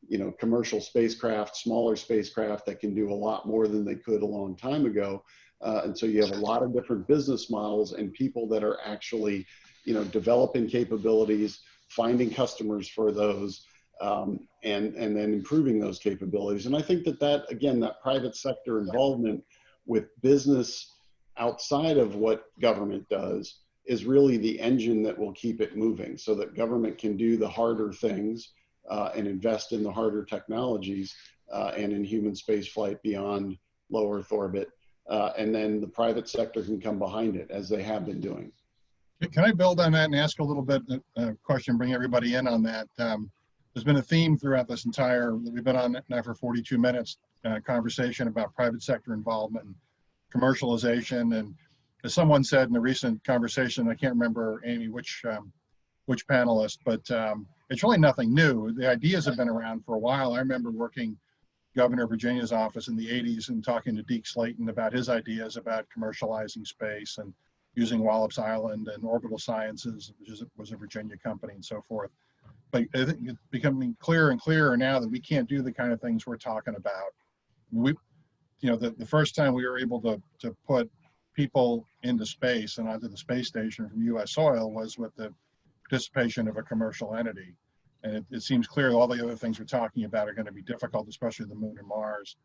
you know, commercial spacecraft, smaller spacecraft that can do a lot more than they could a long time ago. And so you have a lot of different business models and people that are actually, you know, developing capabilities, finding customers for those, and then improving those capabilities. And I think that again, that private sector involvement with business outside of what government does is really the engine that will keep it moving, so that government can do the harder things and invest in the harder technologies and in human space flight beyond low Earth orbit. And then the private sector can come behind it, as they have been doing. Can I build on that and ask a little bit question, bring everybody in on that? There's been a theme throughout this we've been on now for 42 minutes, conversation about private sector involvement and commercialization. And as someone said in a recent conversation, I can't remember, Amy, which panelist, but it's really nothing new. The ideas have been around for a while. I remember working Governor Virginia's office in the 80s and talking to Deke Slayton about his ideas about commercializing space and using Wallops Island and Orbital Sciences, which was a Virginia company, and so forth. But I think it's becoming clearer and clearer now that we can't do the kind of things we're talking about. You know, the first time we were able to put people into space and onto the space station from US soil was with the participation of a commercial entity. And it seems clear all the other things we're talking about are going to be difficult, especially the moon and Mars,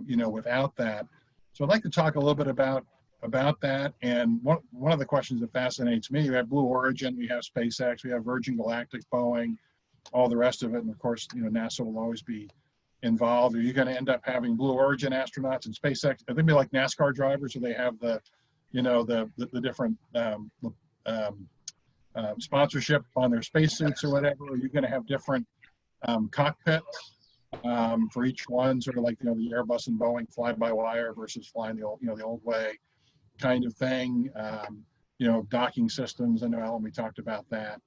you know, without that. So I'd like to talk a little bit about that. And one of the questions that fascinates me, we have Blue Origin, we have SpaceX, we have Virgin Galactic, Boeing, all the rest of it. And of course, you know, NASA will always be involved. Are you going to end up having Blue Origin astronauts and SpaceX? Are they be like NASCAR drivers, or they have the, you know, the different sponsorship on their spacesuits or whatever? Are you going to have different cockpits for each one, sort of like, you know, the Airbus and Boeing fly-by-wire versus flying the old, you know, the old way kind of thing? You know, docking systems. I know, Ellen, we talked about that.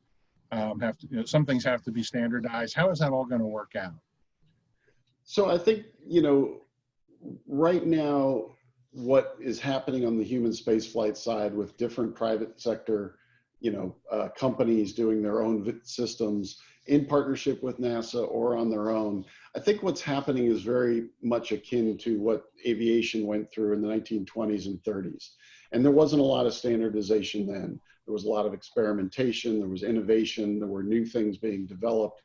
You know, some things have to be standardized. How is that all going to work out? So I think, you know, right now, what is happening on the human spaceflight side with different private sector, you know, companies doing their own systems in partnership with NASA or on their own, I think what's happening is very much akin to what aviation went through in the 1920s and 30s. And there wasn't a lot of standardization then. There was a lot of experimentation, there was innovation, there were new things being developed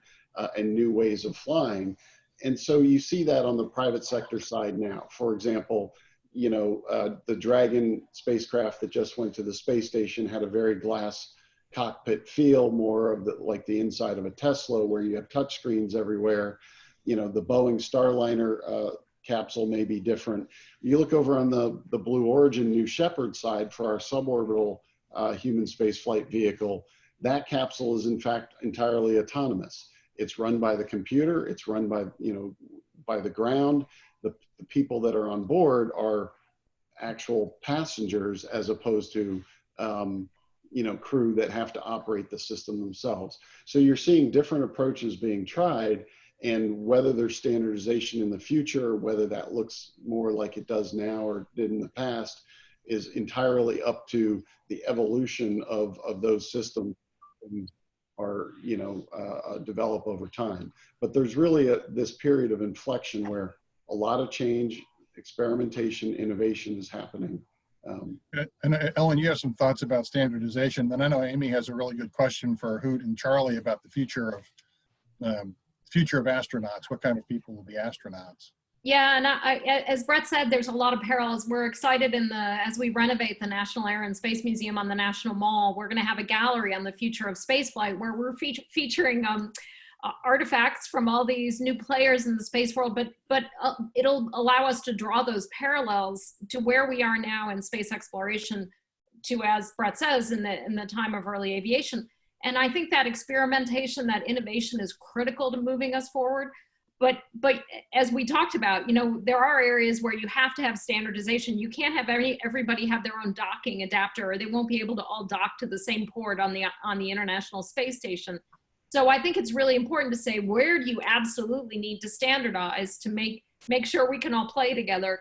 and new ways of flying. And so you see that on the private sector side now. For example, you know, the Dragon spacecraft that just went to the space station had a very glass cockpit feel, more of the, like the inside of a Tesla, where you have touch screens everywhere. You know, the Boeing Starliner capsule may be different. You look over on the Blue Origin New Shepard side for our suborbital human space flight vehicle, that capsule is in fact entirely autonomous. It's run by the computer, it's run by, you know, by the ground. The people that are on board are actual passengers as opposed to, you know, crew that have to operate the system themselves. So you're seeing different approaches being tried, and whether there's standardization in the future, whether that looks more like it does now or did in the past, is entirely up to the evolution of those systems are, you know, develop over time. But there's really this period of inflection where a lot of change, experimentation, innovation is happening. And Ellen, you have some thoughts about standardization. Then I know Amy has a really good question for Hoot and Charlie about the future of astronauts. What kind of people will be astronauts? Yeah, and as Brett said, there's a lot of parallels. We're excited as we renovate the National Air and Space Museum on the National Mall, we're going to have a gallery on the future of spaceflight where we're featuring artifacts from all these new players in the space world, but it'll allow us to draw those parallels to where we are now in space exploration to, as Brett says, in the time of early aviation. And I think that experimentation, that innovation is critical to moving us forward. But as we talked about, you know, there are areas where you have to have standardization. You can't have everybody have their own docking adapter, or they won't be able to all dock to the same port on the International Space Station. So I think it's really important to say, where do you absolutely need to standardize to make sure we can all play together?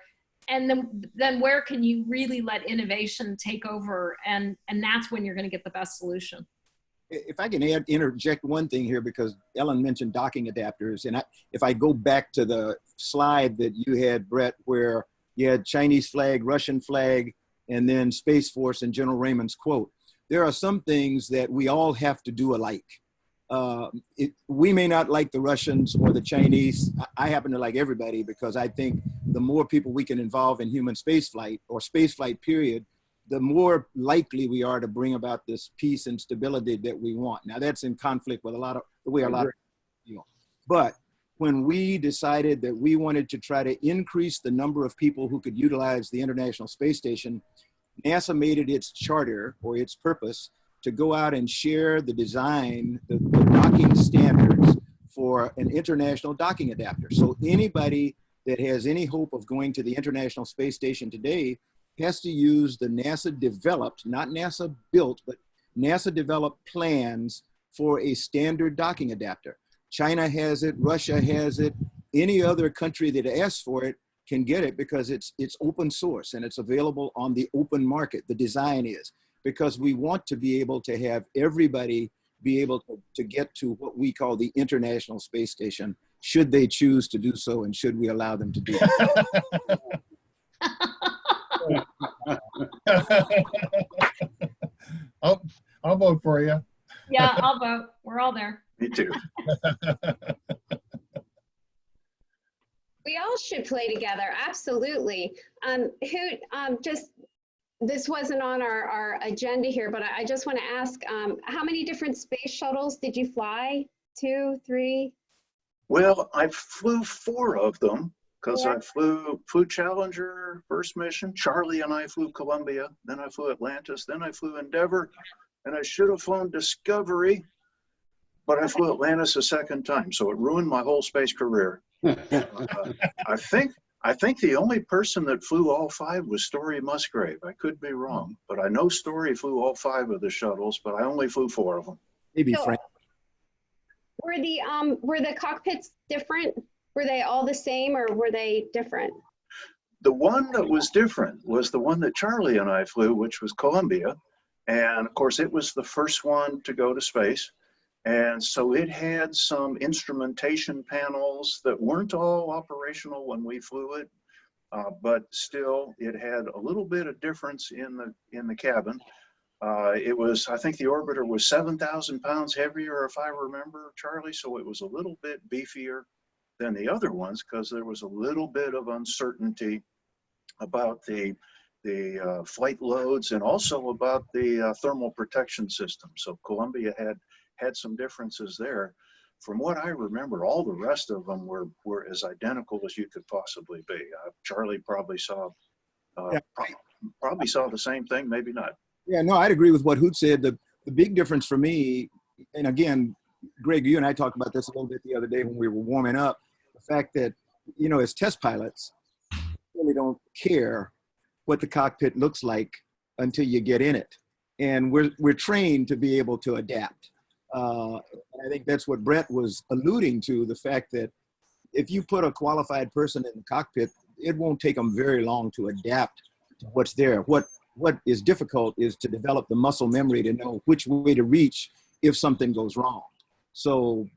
And then where can you really let innovation take over? And that's when you're going to get the best solution. If I can interject one thing here, because Ellen mentioned docking adapters, and if I go back to the slide that you had, Brett, where you had Chinese flag, Russian flag, and then Space Force and General Raymond's quote, there are some things that we all have to do alike. We may not like the Russians or the Chinese. I happen to like everybody, because I think the more people we can involve in human spaceflight or spaceflight period, the more likely we are to bring about this peace and stability that we want. Now that's in conflict with the way a lot of people. But when we decided that we wanted to try to increase the number of people who could utilize the International Space Station, NASA made it its charter or its purpose to go out and share the design, the docking standards for an international docking adapter. So anybody that has any hope of going to the International Space Station today has to use the NASA developed, not NASA built, but NASA developed plans for a standard docking adapter. China has it, Russia has it, any other country that asks for it can get it, because it's open source and it's available on the open market. The design is, because we want to be able to have everybody be able to get to what we call the International Space Station, should they choose to do so, and should we allow them to do that. I'll vote for you. Yeah, I'll vote. We're all there. Me too. We all should play together, absolutely. This wasn't on our agenda here, but I just want to ask, how many different space shuttles did you fly? 2, 3? Well, I flew 4 of them, because Yeah. I flew Challenger first mission. Charlie and I flew Columbia. Then I flew Atlantis. Then I flew Endeavour. And I should have flown Discovery, but I flew Atlantis a second time. So it ruined my whole space career. I think the only person that flew all 5 was Story Musgrave. I could be wrong, but I know Story flew all 5 of the shuttles, but I only flew 4 of them. Maybe So, Frank. were the cockpits different? Were they all the same, or were they different? The one that was different was the one that Charlie and I flew, which was Columbia. And of course, it was the first one to go to space. And so it had some instrumentation panels that weren't all operational when we flew it, but still it had a little bit of difference in the cabin. It was, I think the orbiter was 7,000 pounds heavier, if I remember, Charlie. So it was a little bit beefier than the other ones because there was a little bit of uncertainty about the flight loads and also about the thermal protection system. So Columbia had some differences there. From what I remember, all the rest of them were as identical as you could possibly be. Charlie probably saw Yeah. probably saw the same thing, maybe not. Yeah, no, I'd agree with what Hoot said. The big difference for me, and again, Greg, you and I talked about this a little bit the other day when we were warming up, the fact that, you know, as test pilots, really don't care what the cockpit looks like until you get in it. And we're trained to be able to adapt. And I think that's what Brett was alluding to, the fact that if you put a qualified person in the cockpit, it won't take them very long to adapt to what's there. What is difficult is to develop the muscle memory to know which way to reach if something goes wrong. So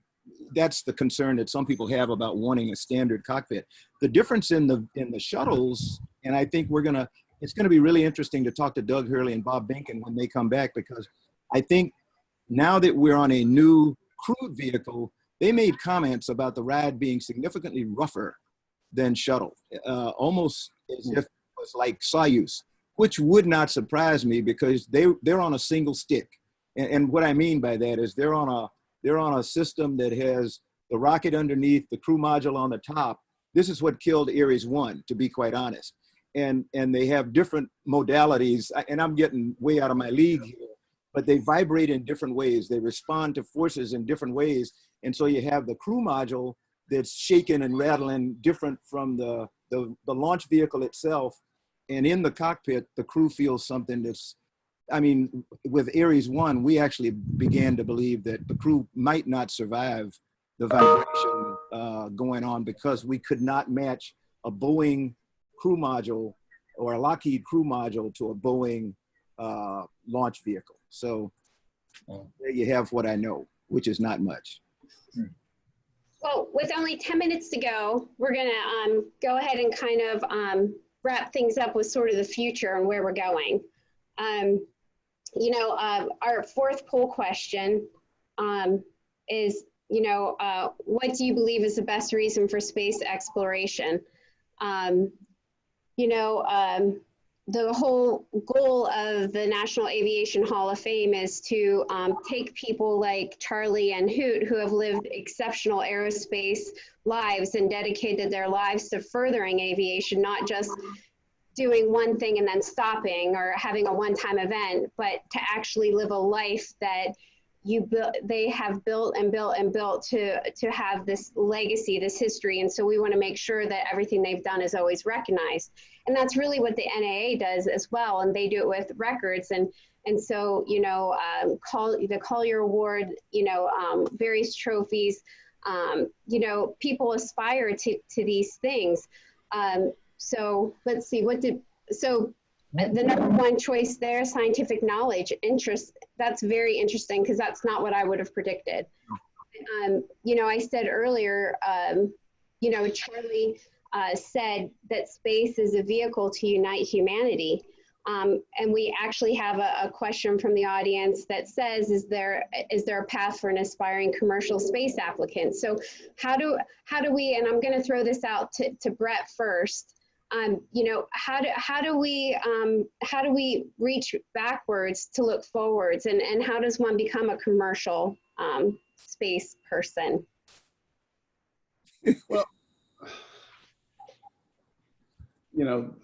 that's the concern that some people have about wanting a standard cockpit. The difference in the shuttles, and I think it's gonna be really interesting to talk to Doug Hurley and Bob Benkin when they come back, because I think now that we're on a new crewed vehicle, they made comments about the ride being significantly rougher than shuttle, almost as if it was like Soyuz, which would not surprise me because they're on a single stick. And what I mean by that is they're on a system that has the rocket underneath, the crew module on the top. This is what killed Ares 1, to be quite honest. And they have different modalities, and I'm getting way out of my league here, but they vibrate in different ways. They respond to forces in different ways. And so you have the crew module that's shaking and rattling different from the launch vehicle itself. And in the cockpit, the crew feels something that's, I mean, with Ares 1, we actually began to believe that the crew might not survive the vibration going on because we could not match a Boeing crew module or a Lockheed crew module to a Boeing launch vehicle. So there you have what I know, which is not much. Well, with only 10 minutes to go, we're gonna go ahead and kind of wrap things up with sort of the future and where we're going. You know, our fourth poll question is, you know, what do you believe is the best reason for space exploration? You know, the whole goal of the National Aviation Hall of Fame is to take people like Charlie and Hoot, who have lived exceptional aerospace lives and dedicated their lives to furthering aviation, not just doing one thing and then stopping or having a one-time event, but to actually live a life that they have built and built and built to have this legacy, this history. And so we want to make sure that everything they've done is always recognized. And that's really what the NAA does as well. And they do it with records. And so, you know, the Collier Award, you know, various trophies, you know, people aspire to these things. So let's see, so the number one choice there, scientific knowledge, interest, that's very interesting because that's not what I would have predicted. You know, I said earlier, you know, Charlie said that space is a vehicle to unite humanity. And we actually have a question from the audience that says, is there a path for an aspiring commercial space applicant? So how do we, and I'm going to throw this out to Brett first, you know, how do we reach backwards to look forwards, and how does one become a commercial space person? Well, you know,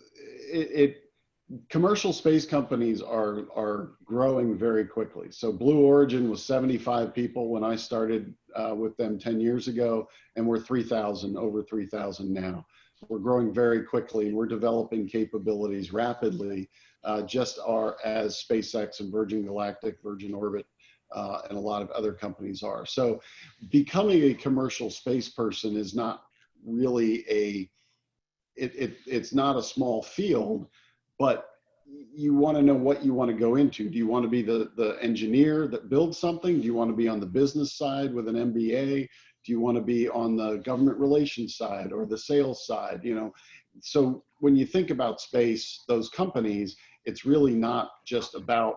commercial space companies are growing very quickly. So Blue Origin was 75 people when I started with them 10 years ago, and we're 3,000, over 3,000 now. We're growing very quickly. We're developing capabilities rapidly, just as SpaceX and Virgin Galactic, Virgin Orbit, and a lot of other companies are. So becoming a commercial space person is not really it's not a small field, but you want to know what you want to go into. Do you want to be the engineer that builds something? Do you want to be on the business side with an MBA? Do you want to be on the government relations side or the sales side? You know, so when you think about space, those companies, it's really not just about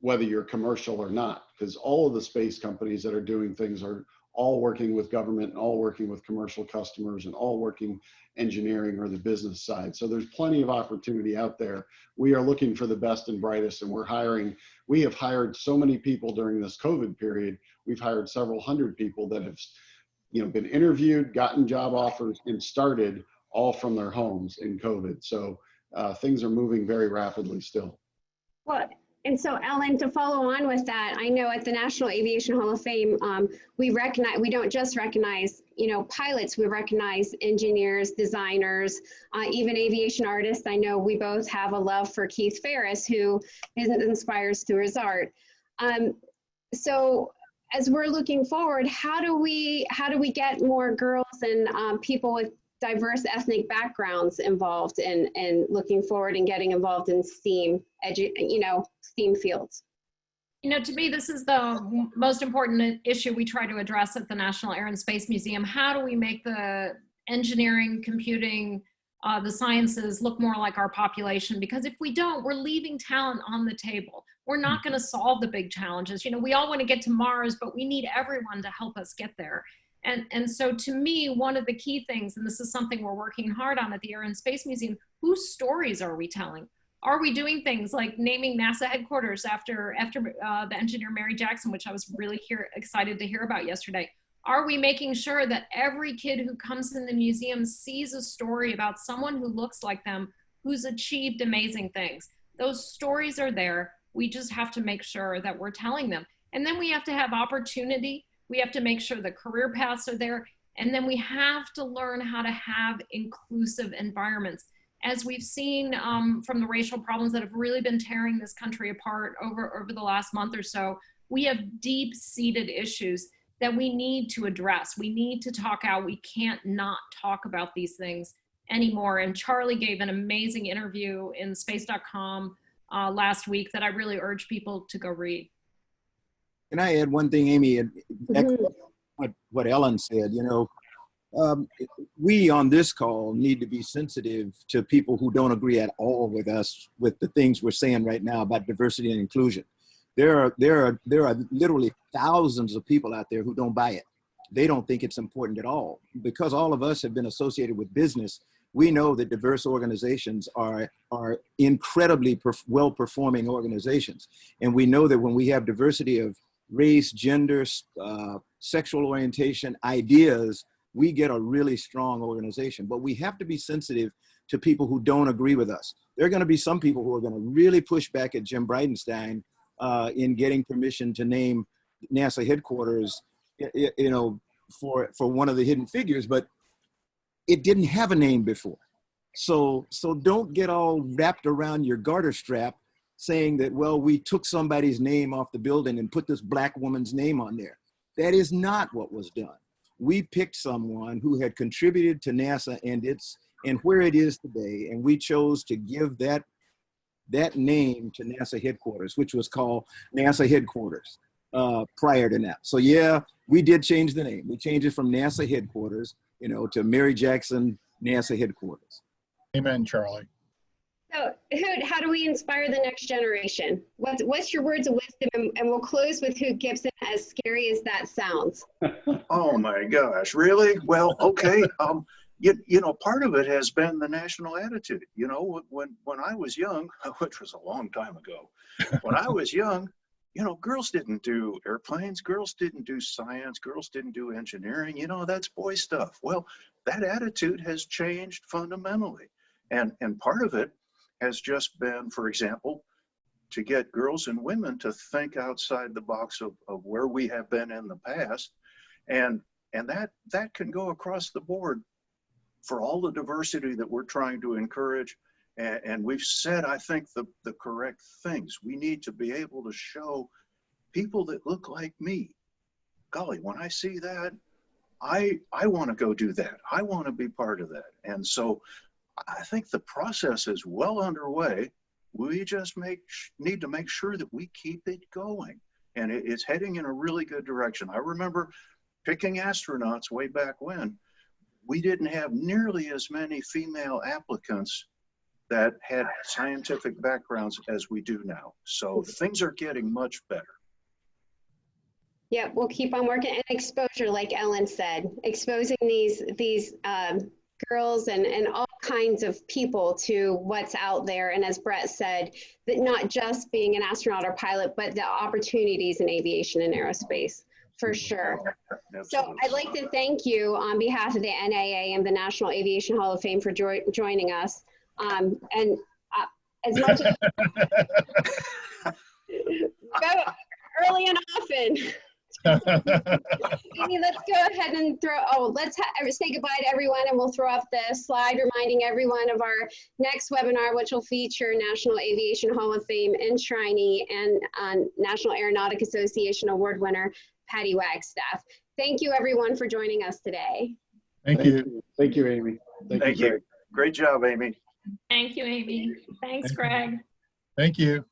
whether you're commercial or not, because all of the space companies that are doing things are all working with government and all working with commercial customers and all working engineering or the business side. So there's plenty of opportunity out there. We are looking for the best and brightest, and we're hiring. We have hired so many people during this COVID period. We've hired several hundred people that have, been interviewed, gotten job offers, and started all from their homes in COVID. So things are moving very rapidly still. Well, and so Ellen, to follow on with that, I know at the National Aviation Hall of Fame, we don't just recognize, pilots, we recognize engineers, designers, even aviation artists. I know we both have a love for Keith Ferris, who inspires through his art. So as we're looking forward, how do we get more girls and people with diverse ethnic backgrounds involved in looking forward and getting involved in STEAM, STEAM fields? To me, this is the most important issue we try to address at the National Air and Space Museum. How do we make the engineering, computing, the sciences look more like our population? Because if we don't, we're leaving talent on the table. We're not going to solve the big challenges. We all want to get to Mars, but we need everyone to help us get there. And so to me, one of the key things, and this is something we're working hard on at the Air and Space Museum, whose stories are we telling? Are we doing things like naming NASA headquarters after the engineer Mary Jackson, which I was really excited to hear about yesterday? Are we making sure that every kid who comes in the museum sees a story about someone who looks like them, who's achieved amazing things? Those stories are there. We just have to make sure that we're telling them. And then we have to have opportunity. We have to make sure the career paths are there. And then we have to learn how to have inclusive environments. As we've seen from the racial problems that have really been tearing this country apart over the last month or so, we have deep-seated issues that we need to address. We need to talk out. We can't not talk about these things anymore. And Charlie gave an amazing interview in space.com last week that I really urge people to go read. Can I add one thing, Amy? What Ellen said, we on this call need to be sensitive to people who don't agree at all with us, with the things we're saying right now about diversity and inclusion. There are literally thousands of people out there who don't buy it. They don't think it's important at all. Because all of us have been associated with business, we know that diverse organizations are incredibly well-performing organizations. And we know that when we have diversity of race, gender, sexual orientation, ideas, we get a really strong organization. But we have to be sensitive to people who don't agree with us. There are going to be some people who are going to really push back at Jim Bridenstine in getting permission to name NASA headquarters, for one of the hidden figures, but it didn't have a name before. So don't get all wrapped around your garter strap saying that, well, we took somebody's name off the building and put this black woman's name on there. That is not what was done. We picked someone who had contributed to NASA and where it is today, and we chose to give that name to NASA headquarters, which was called NASA headquarters prior to that. So yeah, we did change the name. We changed it from NASA headquarters, to Mary Jackson NASA headquarters. Amen, Charlie. So Hoot, how do we inspire the next generation? What's your words of wisdom? And we'll close with Hoot Gibson, as scary as that sounds. Oh my gosh, really? Well, okay. Part of it has been the national attitude. When I was young, which was a long time ago, when I was young, girls didn't do airplanes, girls didn't do science, girls didn't do engineering, that's boy stuff. Well, that attitude has changed fundamentally. And part of it has just been, for example, to get girls and women to think outside the box of where we have been in the past. And that can go across the board for all the diversity that we're trying to encourage. And we've said, I think, the correct things. We need to be able to show people that look like me. Golly, when I see that, I want to go do that. I want to be part of that. And so I think the process is well underway. We just need to make sure that we keep it going. And it's heading in a really good direction. I remember picking astronauts way back when. We didn't have nearly as many female applicants that had scientific backgrounds as we do now. So things are getting much better. Yeah, we'll keep on working, and exposure, like Ellen said, exposing these girls and all kinds of people to what's out there. And as Brett said, that not just being an astronaut or pilot, but the opportunities in aviation and aerospace, for sure. So I'd like to thank you on behalf of the NAA and the National Aviation Hall of Fame for joining us. As much as go early and often. Amy, let's go ahead and let's say goodbye to everyone, and we'll throw up the slide reminding everyone of our next webinar, which will feature National Aviation Hall of Fame enshrinee and National Aeronautic Association award winner, Patty Wagstaff. Thank you, everyone, for joining us today. Thank you. Thank you, Amy. Thank you. Great job, Amy. Thank you, Amy. Thanks, Greg. Thank you.